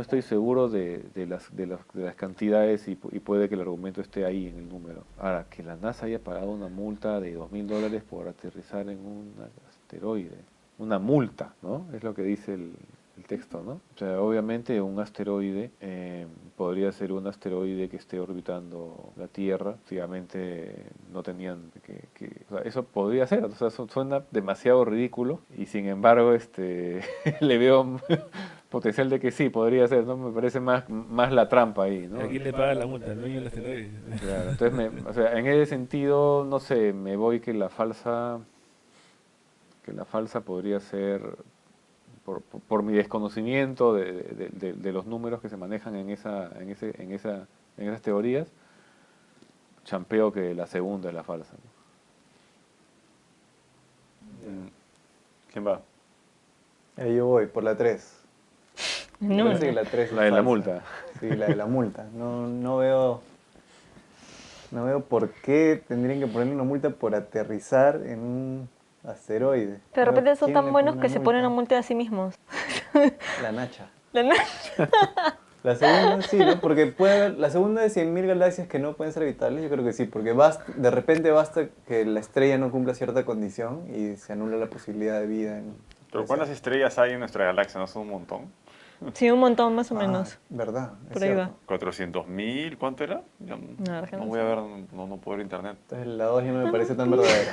[SPEAKER 2] estoy seguro de las cantidades y puede que el argumento esté ahí en el número. Ahora, que la NASA haya pagado una multa de $2.000 por aterrizar en un asteroide. Una multa, ¿no? Es lo que dice el texto, ¿no? O sea, obviamente un asteroide podría ser un asteroide que esté orbitando la Tierra. Efectivamente no tenían o sea, eso podría ser, o sea, suena demasiado ridículo y sin embargo le veo potencial de que sí, podría ser, ¿no? Me parece más la trampa ahí, ¿no?
[SPEAKER 3] ¿A quién le paga la multa? ¿El dueño del asteroide?
[SPEAKER 2] Claro, entonces, o sea, en ese sentido, no sé, me voy que la falsa podría ser, por mi desconocimiento de los números que se manejan en esas teorías, champeo que la segunda es la falsa, ¿no?
[SPEAKER 6] ¿Quién va?
[SPEAKER 5] Ahí yo voy, por la 3. Me
[SPEAKER 1] No.
[SPEAKER 5] parece que la 3 es
[SPEAKER 2] La de la
[SPEAKER 5] falsa.
[SPEAKER 2] multa.
[SPEAKER 5] Sí, la de la multa. No veo por qué tendrían que ponerle una multa por aterrizar en un asteroide.
[SPEAKER 1] Pero de
[SPEAKER 5] No veo
[SPEAKER 1] repente son
[SPEAKER 5] quién
[SPEAKER 1] tan
[SPEAKER 5] le
[SPEAKER 1] buenos
[SPEAKER 5] pone
[SPEAKER 1] que
[SPEAKER 5] una
[SPEAKER 1] se ponen a multa a sí mismos.
[SPEAKER 5] La Nacha.
[SPEAKER 1] La na-
[SPEAKER 5] La segunda sí, ¿no? Porque la segunda de 100.000 galaxias que no pueden ser habitables, yo creo que sí, porque de repente basta que la estrella no cumpla cierta condición y se anula la posibilidad de vida.
[SPEAKER 6] ¿Pero cuántas estrellas hay en nuestra galaxia? ¿No son un montón?
[SPEAKER 1] Sí, un montón más o menos.
[SPEAKER 5] Verdad, es
[SPEAKER 1] Por ahí va.
[SPEAKER 5] cierto.
[SPEAKER 6] 400.000, ¿cuánto era? Ya
[SPEAKER 1] No, es que
[SPEAKER 6] no
[SPEAKER 1] no
[SPEAKER 6] voy
[SPEAKER 1] sé.
[SPEAKER 6] a ver, no puedo ver internet.
[SPEAKER 5] Entonces la 2 ya no me parece tan verdadera.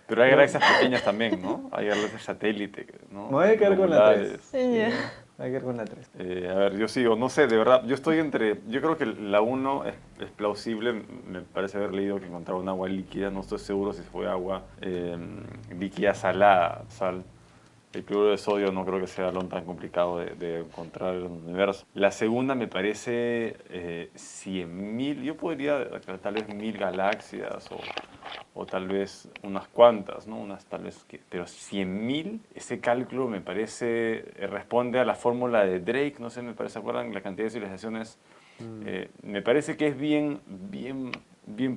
[SPEAKER 6] Pero hay galaxias pequeñas también, ¿no? Hay galaxias satélite, ¿no?
[SPEAKER 5] Me voy a quedar con la 3.
[SPEAKER 6] Globulares.
[SPEAKER 1] Sí, ya.
[SPEAKER 5] Hay que ir con la 3.
[SPEAKER 6] A ver, yo sigo, no sé, de verdad, yo creo que la 1 es plausible, me parece haber leído que encontraron agua líquida, no estoy seguro si fue agua líquida salada, sal. El cloruro de sodio no creo que sea lo tan complicado de encontrar en el universo. La segunda me parece 100.000, yo podría tal vez 1.000 galaxias o tal vez unas cuantas, ¿no? Pero 100.000, ese cálculo me parece, responde a la fórmula de Drake, no sé, me parece, ¿se acuerdan? La cantidad de civilizaciones, me parece que es bien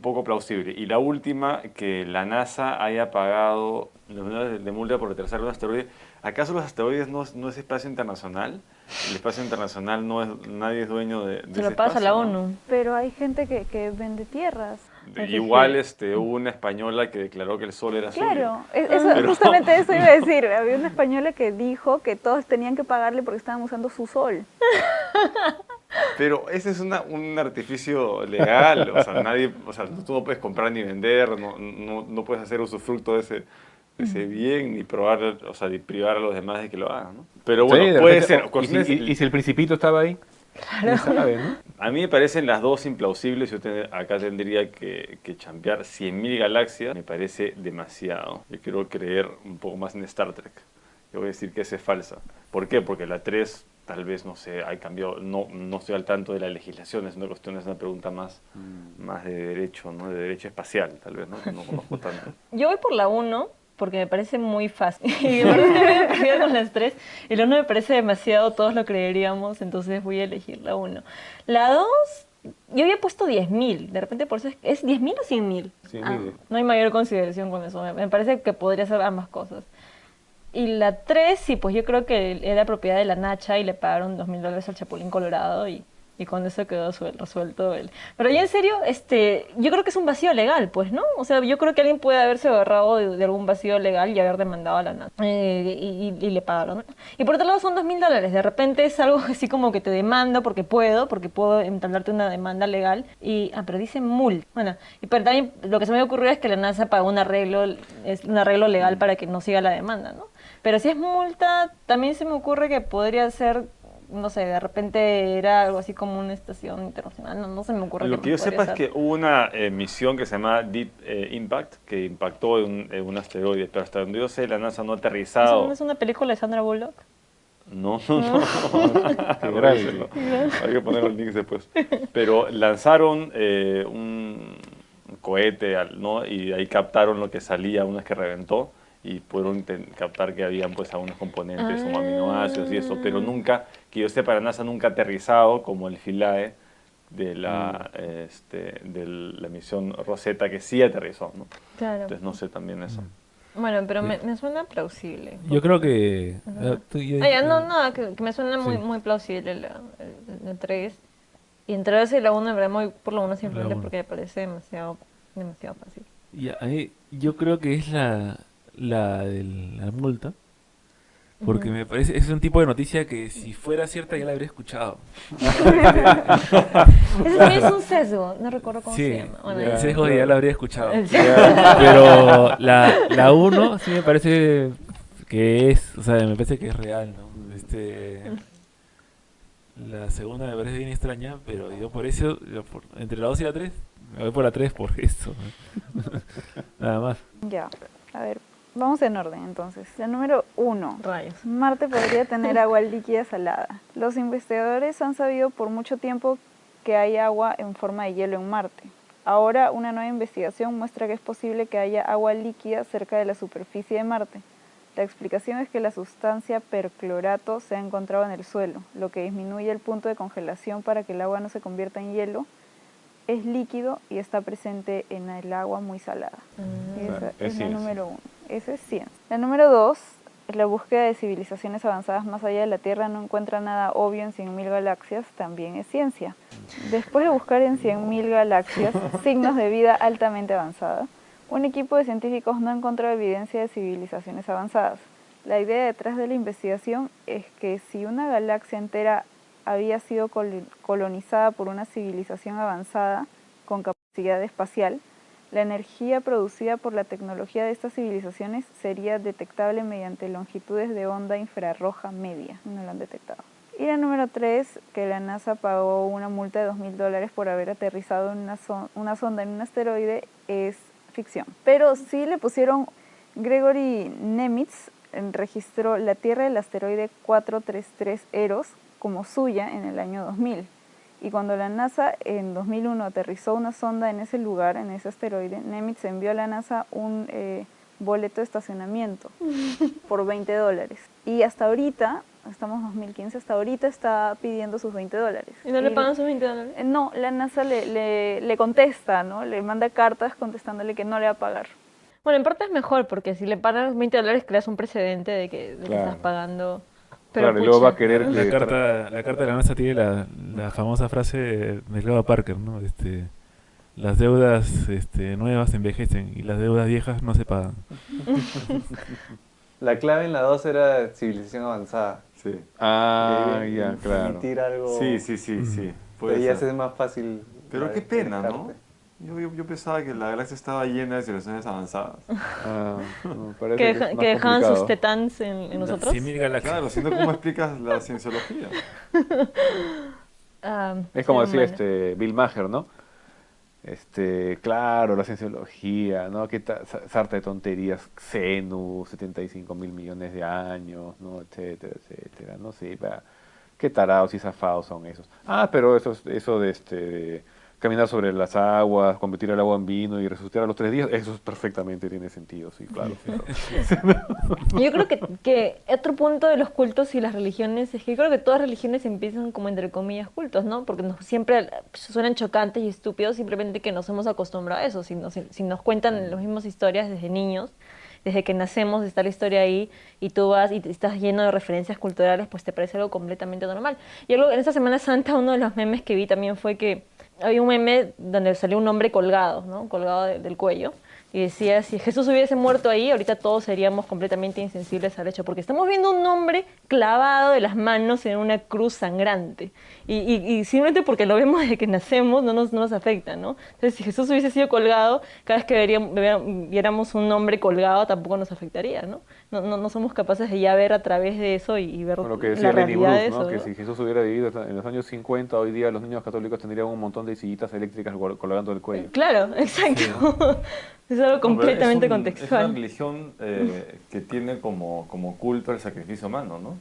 [SPEAKER 6] poco plausible. Y la última, que la NASA haya pagado los millones de multa por aterrizar un asteroide. ¿Acaso los asteroides no es espacio internacional? El espacio internacional nadie es dueño de
[SPEAKER 1] Se
[SPEAKER 6] ese
[SPEAKER 1] lo pasa a la
[SPEAKER 6] espacio, ¿no?
[SPEAKER 1] ONU.
[SPEAKER 4] Pero hay gente que vende tierras.
[SPEAKER 6] Igual hubo una española que declaró que el sol era azul.
[SPEAKER 4] Claro,
[SPEAKER 6] Pero-
[SPEAKER 4] justamente eso iba a decir. Había una española que dijo que todos tenían que pagarle porque estaban usando su sol.
[SPEAKER 6] Pero ese es un artificio legal, o sea, tú no puedes comprar ni vender, no puedes hacer usufructo de ese bien, ni ni privar a los demás de que lo hagan, ¿no? Pero bueno,
[SPEAKER 2] Sí, de
[SPEAKER 6] puede
[SPEAKER 2] repente,
[SPEAKER 6] ser.
[SPEAKER 2] ¿y si el Principito estaba ahí? ¿Quién sabe, no?
[SPEAKER 6] A mí me parecen las dos implausibles. Acá tendría que chambear 100.000 galaxias. Me parece demasiado. Yo quiero creer un poco más en Star Trek. Yo voy a decir que esa es falsa. ¿Por qué? Porque la 3, tal vez, no sé, hay cambiado. No estoy al tanto de la legislación. Es una pregunta más de derecho, ¿no? De derecho espacial, tal vez, ¿no? No conozco tanto.
[SPEAKER 1] Yo voy por la 1 porque me parece muy fácil. Y me parece me quedo con las 3. Y la 1 me parece demasiado, todos lo creeríamos, entonces voy a elegir la 1. La 2, yo había puesto 10.000, de repente por eso ¿es 10.000 o 100.000?
[SPEAKER 2] 100.000.
[SPEAKER 1] No hay mayor consideración con eso, me parece que podría ser ambas cosas. Y la 3, sí, pues yo creo que era propiedad de la Nacha y le pagaron $2.000 al Chapulín Colorado y con eso quedó resuelto él. Pero ya en serio, yo creo que es un vacío legal, pues, ¿no? O sea, yo creo que alguien puede haberse agarrado de algún vacío legal y haber demandado a la Nacha. Y le pagaron, ¿no? Y por otro lado son $2.000. De repente es algo así como que te demando porque puedo entablarte una demanda legal. Pero dice multa. Bueno, pero también lo que se me ocurrió es que la NASA pagó un arreglo legal para que no siga la demanda, ¿no? Pero si es multa, también se me ocurre que podría ser, no sé, de repente era algo así como una estación internacional, no se me ocurre.
[SPEAKER 6] Lo que yo sepa es que hubo una misión que se llama Deep Impact, que impactó en un asteroide, pero hasta donde yo sé la NASA no ha aterrizado.
[SPEAKER 1] ¿No es una película de Sandra Bullock?
[SPEAKER 6] No. Hay que poner los links después. Pero lanzaron un cohete, ¿no? Y ahí captaron lo que salía una vez que reventó. Y pudieron captar que habían pues algunos componentes como aminoácidos y eso, pero nunca, que yo sepa, la NASA nunca ha aterrizado como el Philae de la misión Rosetta, que sí aterrizó, ¿no?
[SPEAKER 1] Claro.
[SPEAKER 6] Entonces no sé también eso.
[SPEAKER 1] Bueno, pero me suena plausible.
[SPEAKER 3] Yo creo que...
[SPEAKER 1] que me suena muy plausible la 3. Y entre esa y la 1, en verdad, voy por la 1 simplemente porque me parece demasiado fácil.
[SPEAKER 3] Yo creo que es la de la multa, porque me parece, es un tipo de noticia que si fuera cierta ya la habría escuchado.
[SPEAKER 1] Ese también es un sesgo, no recuerdo cómo se llama. Bueno,
[SPEAKER 3] el sesgo ya la habría escuchado. Pero la 1 sí me parece que es, o sea, me parece que es real, ¿no? La segunda me parece bien extraña, pero yo por eso, entre la 2 y la 3, me voy por la 3 por eso. Nada más.
[SPEAKER 4] Ya, a ver. Vamos en orden entonces. La número 1.
[SPEAKER 1] Rayos.
[SPEAKER 4] Marte podría tener agua líquida salada. Los investigadores han sabido por mucho tiempo que hay agua en forma de hielo en Marte. Ahora una nueva investigación muestra que es posible que haya agua líquida cerca de la superficie de Marte. La explicación es que la sustancia perclorato se ha encontrado en el suelo, lo que disminuye el punto de congelación para que el agua no se convierta en hielo. Es líquido y está presente en el agua muy salada. Esa es la número 1. Esa es ciencia. La número 2, la búsqueda de civilizaciones avanzadas más allá de la Tierra no encuentra nada obvio en 100.000 galaxias, también es ciencia. Después de buscar en 100.000 galaxias signos de vida altamente avanzada, un equipo de científicos no encontró evidencia de civilizaciones avanzadas. La idea detrás de la investigación es que si una galaxia entera había sido colonizada por una civilización avanzada con capacidad espacial, la energía producida por la tecnología de estas civilizaciones sería detectable mediante longitudes de onda infrarroja media. No lo han detectado. Y la número 3, que la NASA pagó una multa de $2.000 por haber aterrizado en una sonda en un asteroide, es ficción. Pero sí le pusieron Gregory Nemitz, registró la Tierra del asteroide 433 Eros como suya en el año 2000. Y cuando la NASA en 2001 aterrizó una sonda en ese lugar, en ese asteroide, Nemitz envió a la NASA un boleto de estacionamiento por $20. Y hasta ahorita, estamos en 2015, hasta ahorita está pidiendo sus $20.
[SPEAKER 1] ¿Y no le pagan sus $20?
[SPEAKER 4] No, la NASA le contesta, ¿no? Le manda cartas contestándole que no le va a pagar.
[SPEAKER 1] Bueno, en parte es mejor, porque si le pagan los $20 creas un precedente de que estás pagando. Pero
[SPEAKER 2] claro, y luego va a querer que...
[SPEAKER 3] La carta de la NASA tiene la famosa frase de Leo Parker, ¿no? Las deudas nuevas envejecen y las deudas viejas no se pagan.
[SPEAKER 5] La clave en la 2 era civilización avanzada.
[SPEAKER 6] Sí.
[SPEAKER 2] Ya, claro.
[SPEAKER 5] Emitir algo.
[SPEAKER 6] Sí.
[SPEAKER 5] Pero ya es más fácil.
[SPEAKER 6] Pero qué pena, ¿no? Yo pensaba que la galaxia estaba llena de civilizaciones avanzadas.
[SPEAKER 2] No, parece
[SPEAKER 1] que
[SPEAKER 2] es más
[SPEAKER 1] dejaban
[SPEAKER 2] complicado.
[SPEAKER 1] sus tetans en nosotros.
[SPEAKER 3] 100.000 galaxias.
[SPEAKER 6] Claro, siento cómo explicas la cienciología.
[SPEAKER 2] Es como
[SPEAKER 1] sí,
[SPEAKER 2] decía
[SPEAKER 1] bueno.
[SPEAKER 2] Bill Maher, ¿no? Claro, la cienciología, ¿no? Qué sarta de tonterías, Xenu, 75.000 millones de años, ¿no? Etcétera, etcétera, ¿no? Sí, qué tarados y zafados son esos. Pero eso caminar sobre las aguas, convertir el agua en vino y resucitar a los 3 días, eso perfectamente tiene sentido, sí, claro.
[SPEAKER 1] Yo creo que otro punto de los cultos y las religiones es que creo que todas religiones empiezan como entre comillas cultos, ¿no? Porque siempre suenan chocantes y estúpidos simplemente que nos hemos acostumbrado a eso. Si nos cuentan las mismas historias desde niños, desde que nacemos está la historia ahí y tú vas y estás lleno de referencias culturales, pues te parece algo completamente normal. Y algo, en esta Semana Santa uno de los memes que vi también fue que había un meme donde salió un hombre colgado, ¿no? Colgado del cuello. Y decía, si Jesús hubiese muerto ahí, ahorita todos seríamos completamente insensibles al hecho, porque estamos viendo un hombre clavado de las manos en una cruz sangrante. Y simplemente porque lo vemos desde que nacemos no nos afecta, ¿no? Entonces, si Jesús hubiese sido colgado, cada vez que viéramos un hombre colgado tampoco nos afectaría, ¿no? No somos capaces de ya ver a través de eso y ver
[SPEAKER 2] Lo que
[SPEAKER 1] la
[SPEAKER 2] decía Lenny
[SPEAKER 1] realidad
[SPEAKER 2] Bruce,
[SPEAKER 1] de eso,
[SPEAKER 2] ¿no? Que
[SPEAKER 1] ¿no?
[SPEAKER 2] si Jesús hubiera vivido en los años 50, hoy día los niños católicos tendrían un montón de sillitas eléctricas colgando del cuello.
[SPEAKER 1] Claro, exacto. Es algo
[SPEAKER 6] No, pero
[SPEAKER 1] completamente
[SPEAKER 6] es
[SPEAKER 1] contextual.
[SPEAKER 6] una religión que tiene como culto el sacrificio humano, ¿no?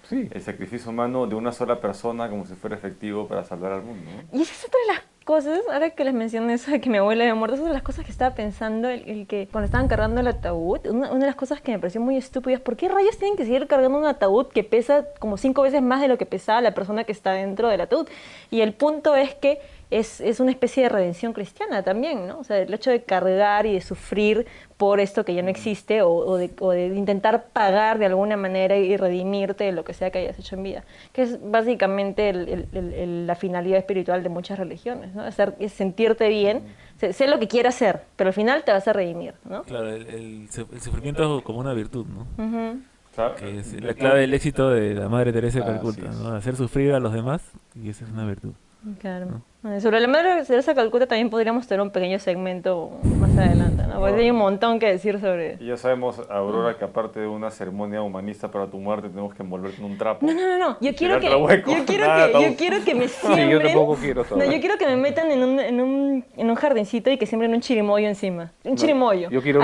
[SPEAKER 2] Sí.
[SPEAKER 6] El sacrificio humano de una sola persona como si fuera efectivo para salvar al mundo, ¿no?
[SPEAKER 1] Y esa es otra de las cosas, ahora que les mencioné eso de que mi abuela había muerto, esa es de las cosas que estaba pensando, el que cuando estaban cargando el ataúd, una de las cosas que me pareció muy estúpida es ¿por qué rayos tienen que seguir cargando un ataúd que pesa como 5 veces más de lo que pesaba la persona que está dentro del ataúd? Y el punto es que es una especie de redención cristiana también, ¿no? O sea, el hecho de cargar y de sufrir por esto que ya no existe o de intentar pagar de alguna manera y redimirte de lo que sea que hayas hecho en vida, que es básicamente la finalidad espiritual de muchas religiones, ¿no? Es sentirte bien, sé lo que quieras hacer, pero al final te vas a redimir, ¿no?
[SPEAKER 3] Claro, el sufrimiento como una virtud, ¿no?
[SPEAKER 1] Ujú.
[SPEAKER 6] Claro.
[SPEAKER 3] Que es la clave del éxito de la Madre Teresa de Calcuta,
[SPEAKER 2] Así es.
[SPEAKER 3] ¿no? Hacer sufrir a los demás, y esa es una virtud.
[SPEAKER 1] Claro. Sobre la Madre Teresa de Calcuta también podríamos tener un pequeño segmento más adelante, ¿no? Porque hay un montón que decir sobre...
[SPEAKER 6] Y ya sabemos, Aurora, que aparte de una ceremonia humanista para tu muerte, tenemos que envolverte en un trapo.
[SPEAKER 1] No. Yo quiero que,
[SPEAKER 6] Tirarte al hueco. Nada,
[SPEAKER 1] yo quiero que me siembren...
[SPEAKER 2] Sí, yo tampoco quiero
[SPEAKER 1] No,
[SPEAKER 2] saber.
[SPEAKER 1] yo quiero que me metan en un jardincito y que siembren un chirimoyo encima. Un chirimoyo.
[SPEAKER 2] Yo quiero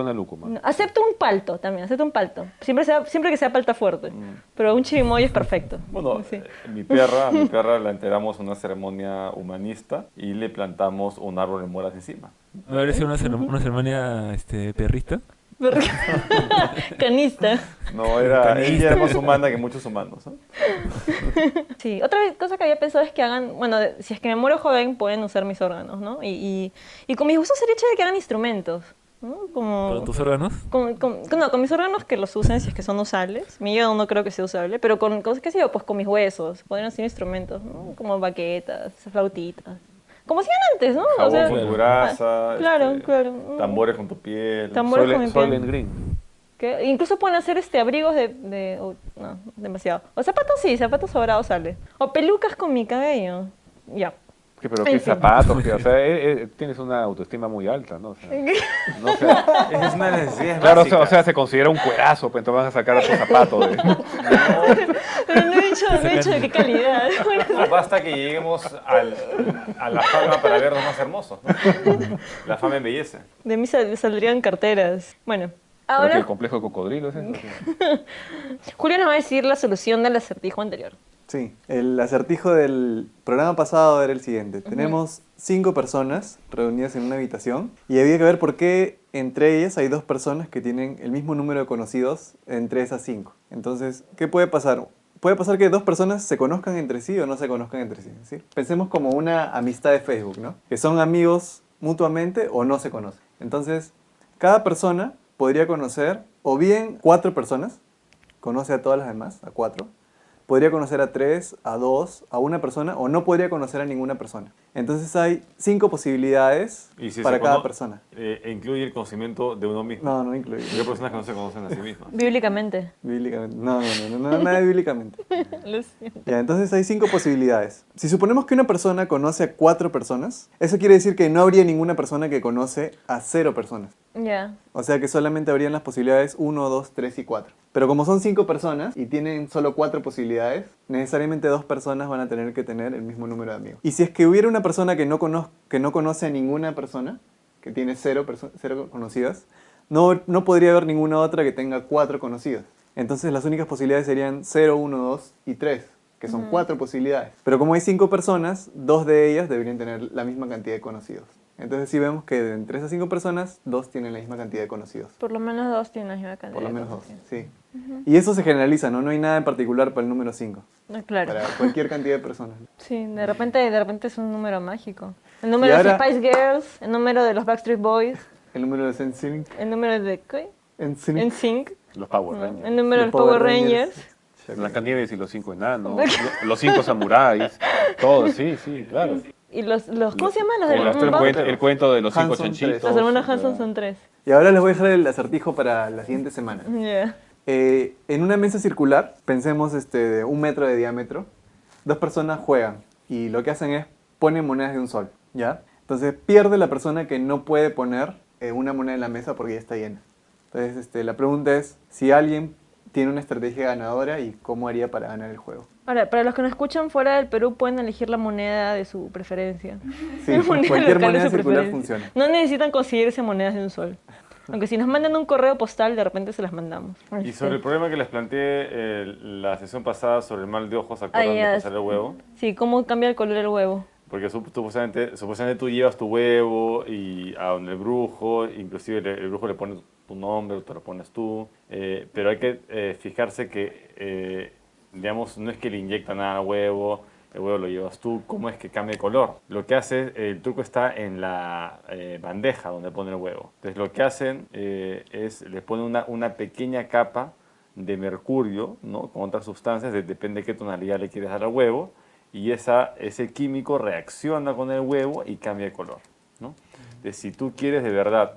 [SPEAKER 2] una lúcuma.
[SPEAKER 1] No, acepto un palto también, acepto un palto. Siempre que sea palta fuerte. Pero un chirimoyo es perfecto.
[SPEAKER 6] Bueno,
[SPEAKER 1] Sí.
[SPEAKER 6] a mi perra la enteramos en una ceremonia humanista y le plantamos un árbol de moras encima.
[SPEAKER 3] ¿No habría sido una ceremonia perrista?
[SPEAKER 1] Canista.
[SPEAKER 6] No, ella era más humana que muchos humanos, ¿no?
[SPEAKER 1] Sí, otra cosa que había pensado es que hagan, bueno, si es que me muero joven, pueden usar mis órganos, ¿no? Y con mis gustos sería chévere que hagan instrumentos, ¿no? Como...
[SPEAKER 3] ¿Con tus órganos?
[SPEAKER 1] No, con mis órganos que los usen si es que son usables. Mi hígado no creo que sea usable, pero con cosas que sé yo, pues con mis huesos. Podrían ser instrumentos, ¿no? Como baquetas, flautitas. Como hacían antes, ¿no?
[SPEAKER 6] Jabón con tu grasa,
[SPEAKER 1] claro.
[SPEAKER 6] tambores con tu piel.
[SPEAKER 1] Tambores con mi piel.
[SPEAKER 2] Soylent Green.
[SPEAKER 1] Que incluso pueden hacer abrigos no, demasiado. O zapatos sí, zapatos sobrados sale. O pelucas con mi cabello. Ya.
[SPEAKER 2] Pero
[SPEAKER 1] En
[SPEAKER 2] qué
[SPEAKER 1] fin.
[SPEAKER 2] zapatos, o sea, tienes una autoestima muy alta, ¿no? O sea, no sé.
[SPEAKER 6] Esa es una necesidad
[SPEAKER 2] Claro,
[SPEAKER 6] básica.
[SPEAKER 2] o sea, se considera un cuerazo, pues entonces vas a sacar a tu zapato.
[SPEAKER 1] Pero no he dicho de qué calidad.
[SPEAKER 6] No basta que lleguemos a la fama para vernos más hermosos, ¿no? La fama embellece.
[SPEAKER 1] De mí saldrían carteras. Bueno,
[SPEAKER 2] Creo que
[SPEAKER 1] ahora
[SPEAKER 2] el complejo de cocodrilo es eso.
[SPEAKER 1] Julio nos va a decir la solución del acertijo anterior.
[SPEAKER 5] Sí, el acertijo del programa pasado era el siguiente. Tenemos 5 personas reunidas en una habitación y había que ver por qué entre ellas hay 2 personas que tienen el mismo número de conocidos entre esas 5. Entonces, ¿qué puede pasar? Puede pasar que 2 personas se conozcan entre sí o no se conozcan entre sí. ¿Sí? Pensemos como una amistad de Facebook, ¿no? Que son amigos mutuamente o no se conocen. Entonces, cada persona podría conocer o bien 4 personas, conoce a todas las demás, a 4. Podría conocer a 3, a 2, a una persona o no podría conocer a ninguna persona. Entonces hay 5 posibilidades
[SPEAKER 6] Y si
[SPEAKER 5] para
[SPEAKER 6] se
[SPEAKER 5] cada
[SPEAKER 6] cono-
[SPEAKER 5] persona.
[SPEAKER 6] Incluye el conocimiento de uno mismo.
[SPEAKER 5] No, no incluye.
[SPEAKER 6] Porque hay personas que no se conocen a sí mismas.
[SPEAKER 1] Bíblicamente.
[SPEAKER 5] Bíblicamente. No, nada de bíblicamente.
[SPEAKER 1] Lo siento.
[SPEAKER 5] Ya, entonces hay 5 posibilidades. Si suponemos que una persona conoce a 4 personas, eso quiere decir que no habría ninguna persona que conoce a 0 personas.
[SPEAKER 1] Ya.
[SPEAKER 5] O sea que solamente habrían las posibilidades 1, 2, 3 y 4. Pero como son 5 personas y tienen solo 4 posibilidades, necesariamente 2 personas van a tener que tener el mismo número de amigos. Y si es que hubiera una persona que no conoce a ninguna persona, que tiene 0 conocidas, no podría haber ninguna otra que tenga 4 conocidas. Entonces las únicas posibilidades serían 0, 1, 2 y 3, que son 4 posibilidades. Pero como hay 5 personas, 2 de ellas deberían tener la misma cantidad de conocidos. Entonces sí vemos que entre esas 5 personas, 2 tienen la misma cantidad de conocidos.
[SPEAKER 1] Por lo menos 2 tienen la misma cantidad.
[SPEAKER 5] Por lo menos
[SPEAKER 1] de
[SPEAKER 5] 2,
[SPEAKER 1] conocidos.
[SPEAKER 5] sí. Y eso se generaliza, ¿no? No hay nada en particular para el número 5.
[SPEAKER 1] Claro.
[SPEAKER 5] Para cualquier cantidad de personas.
[SPEAKER 1] Sí, de repente es un número mágico. El número
[SPEAKER 5] Y
[SPEAKER 1] de
[SPEAKER 5] ahora-
[SPEAKER 1] Spice Girls, el número de los Backstreet Boys,
[SPEAKER 5] El número de NSYNC.
[SPEAKER 1] el número de ¿qué? NSYNC,
[SPEAKER 6] Los Power
[SPEAKER 1] ¿no?
[SPEAKER 6] Rangers.
[SPEAKER 1] El número de los Power Rangers.
[SPEAKER 2] Blancanieves y los 5 enanos, los 5 samuráis, todo, sí, sí, claro.
[SPEAKER 1] Y los ¿cómo se llaman? Los de
[SPEAKER 2] El cuento de los 5
[SPEAKER 5] Hanson
[SPEAKER 2] chanchitos.
[SPEAKER 1] Los hermanos
[SPEAKER 2] o sea,
[SPEAKER 1] Hanson son 3.
[SPEAKER 5] Y ahora les voy a dejar el acertijo para la siguiente semana.
[SPEAKER 1] Yeah.
[SPEAKER 5] En una mesa circular, pensemos de 1 metro de diámetro, 2 personas juegan y lo que hacen es ponen monedas de un sol, ¿ya? Entonces pierde la persona que no puede poner una moneda en la mesa porque ya está llena. Entonces la pregunta es si alguien tiene una estrategia ganadora y cómo haría para ganar el juego.
[SPEAKER 1] Ahora, para los que nos escuchan fuera del Perú, pueden elegir la moneda de su preferencia.
[SPEAKER 5] Sí,
[SPEAKER 1] La moneda
[SPEAKER 5] cualquier
[SPEAKER 1] local de
[SPEAKER 5] moneda
[SPEAKER 1] su
[SPEAKER 5] circular
[SPEAKER 1] preferencia.
[SPEAKER 5] funciona.
[SPEAKER 1] No necesitan conseguirse monedas de un sol. Aunque si nos mandan un correo postal, de repente se las mandamos.
[SPEAKER 6] Y sobre el problema que les planteé la sesión pasada sobre el mal de ojos, ¿se acuerdan de
[SPEAKER 1] ya.
[SPEAKER 6] pasar el huevo?
[SPEAKER 1] Sí, cómo cambia el color del huevo.
[SPEAKER 6] Porque supuestamente tú llevas tu huevo y a donde el brujo, inclusive el brujo le pone tu nombre, te lo pones tú, pero hay que fijarse que, digamos, no es que le inyecta nada al huevo, el huevo lo llevas tú, ¿cómo es que cambia de color? Lo que hace, el truco está en la bandeja donde pone el huevo. Entonces lo que hacen es, les ponen una pequeña capa de mercurio, ¿no? Con otras sustancias, depende de qué tonalidad le quieres dar al huevo, y ese químico reacciona con el huevo y cambia de color, ¿no? Entonces, si tú quieres de verdad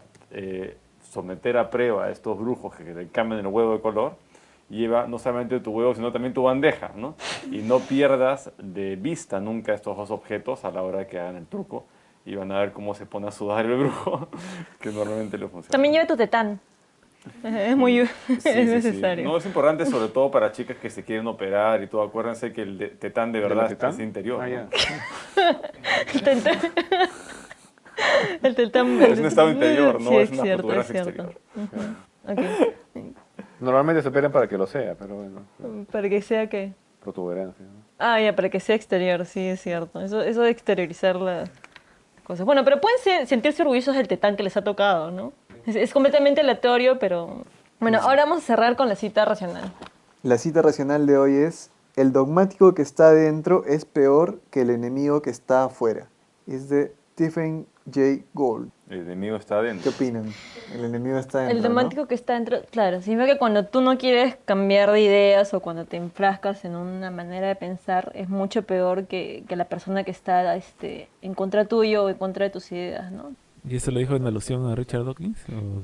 [SPEAKER 6] someter a prueba a estos brujos que te cambian el huevo de color, lleva no solamente tu huevo, sino también tu bandeja, ¿no? Y no pierdas de vista nunca estos 2 objetos a la hora de que hagan el truco, y van a ver cómo se pone a sudar el brujo, que normalmente le funciona.
[SPEAKER 1] También lleva tu tetán. Es muy
[SPEAKER 6] Sí, sí,
[SPEAKER 1] es
[SPEAKER 6] sí.
[SPEAKER 1] necesario.
[SPEAKER 6] No, es importante sobre todo para chicas que se quieren operar y todo. Acuérdense que el tetán de verdad
[SPEAKER 2] tetán?
[SPEAKER 6] es interior.
[SPEAKER 2] Ah,
[SPEAKER 6] ¿no?
[SPEAKER 2] ya.
[SPEAKER 1] El tetán. El tetán.
[SPEAKER 6] Es un estado interior, no
[SPEAKER 1] Sí,
[SPEAKER 6] es una
[SPEAKER 1] cierto,
[SPEAKER 6] fotografía
[SPEAKER 1] cierto.
[SPEAKER 6] exterior.
[SPEAKER 1] Ok.
[SPEAKER 2] Normalmente se operan para que lo sea, pero bueno,
[SPEAKER 1] Para que sea que...
[SPEAKER 2] protuberancia, ¿no?
[SPEAKER 1] Ah, ya, para que sea exterior, sí, es cierto. Eso de exteriorizar las cosas. Bueno, pero pueden sentirse orgullosos del tetán que les ha tocado, ¿no? Es completamente aleatorio, pero... Bueno, ahora vamos a cerrar con la cita racional.
[SPEAKER 5] La cita racional de hoy es: el dogmático que está adentro es peor que el enemigo que está afuera. Es de Stephen Jay Gould.
[SPEAKER 6] El enemigo está
[SPEAKER 5] ¿Qué
[SPEAKER 6] adentro.
[SPEAKER 5] opinan? El enemigo está adentro,
[SPEAKER 1] El dogmático que está dentro, claro, significa que cuando tú no quieres cambiar de ideas o cuando te enfrascas en una manera de pensar, es mucho peor que la persona que está en contra tuyo o en contra de tus ideas, ¿no?
[SPEAKER 3] ¿Y eso lo dijo en alusión a Richard Dawkins? ¿O?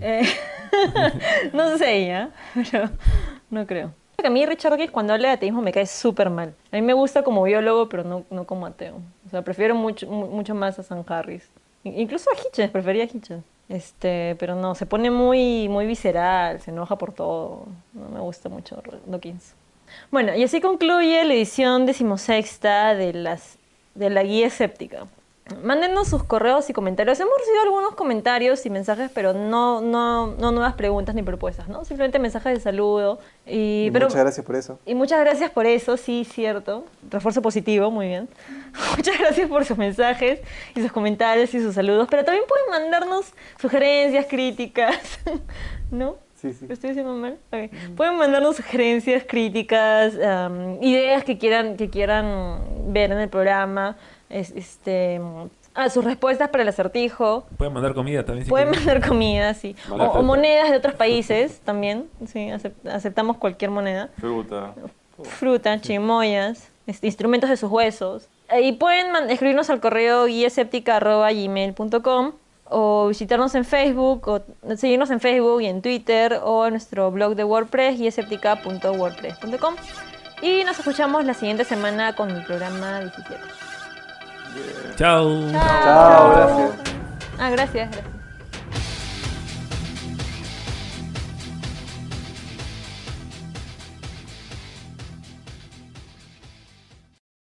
[SPEAKER 1] No sé ya, pero no creo. A mí Richard Dawkins cuando habla de ateísmo me cae súper mal. A mí me gusta como biólogo, pero no como ateo. O sea, prefiero mucho más a Sam Harris. Incluso a Hitchens, prefería a Hitchens. Pero no, se pone muy visceral, se enoja por todo. No me gusta mucho Dawkins. Bueno, y así concluye la edición 16ª de la guía escéptica. Mándenos sus correos y comentarios. Hemos recibido algunos comentarios y mensajes, pero no nuevas preguntas ni propuestas, ¿no? Simplemente mensajes de saludo. Pero,
[SPEAKER 5] muchas gracias por eso.
[SPEAKER 1] y muchas gracias por eso, sí, cierto. Refuerzo positivo, muy bien. Muchas gracias por sus mensajes y sus comentarios y sus saludos. Pero también pueden mandarnos sugerencias, críticas, ¿no?
[SPEAKER 5] Sí, sí.
[SPEAKER 1] ¿Lo estoy diciendo mal? Okay. Pueden mandarnos sugerencias, críticas, ideas que quieran ver en el programa. Sus respuestas para el acertijo.
[SPEAKER 3] Pueden mandar comida también. Si
[SPEAKER 1] Pueden
[SPEAKER 3] quieren.
[SPEAKER 1] mandar comida, sí. O monedas de otros países también. Sí, aceptamos cualquier moneda. Fruta, chimoyas, instrumentos de sus huesos. Y pueden escribirnos al correo guiaescéptica@gmail.com o visitarnos en Facebook, o seguirnos en Facebook y en Twitter, o en nuestro blog de WordPress, guiaescéptica.wordpress.com. Y nos escuchamos la siguiente semana con el programa 17.
[SPEAKER 3] Chao.
[SPEAKER 5] Chao, gracias.
[SPEAKER 1] Gracias.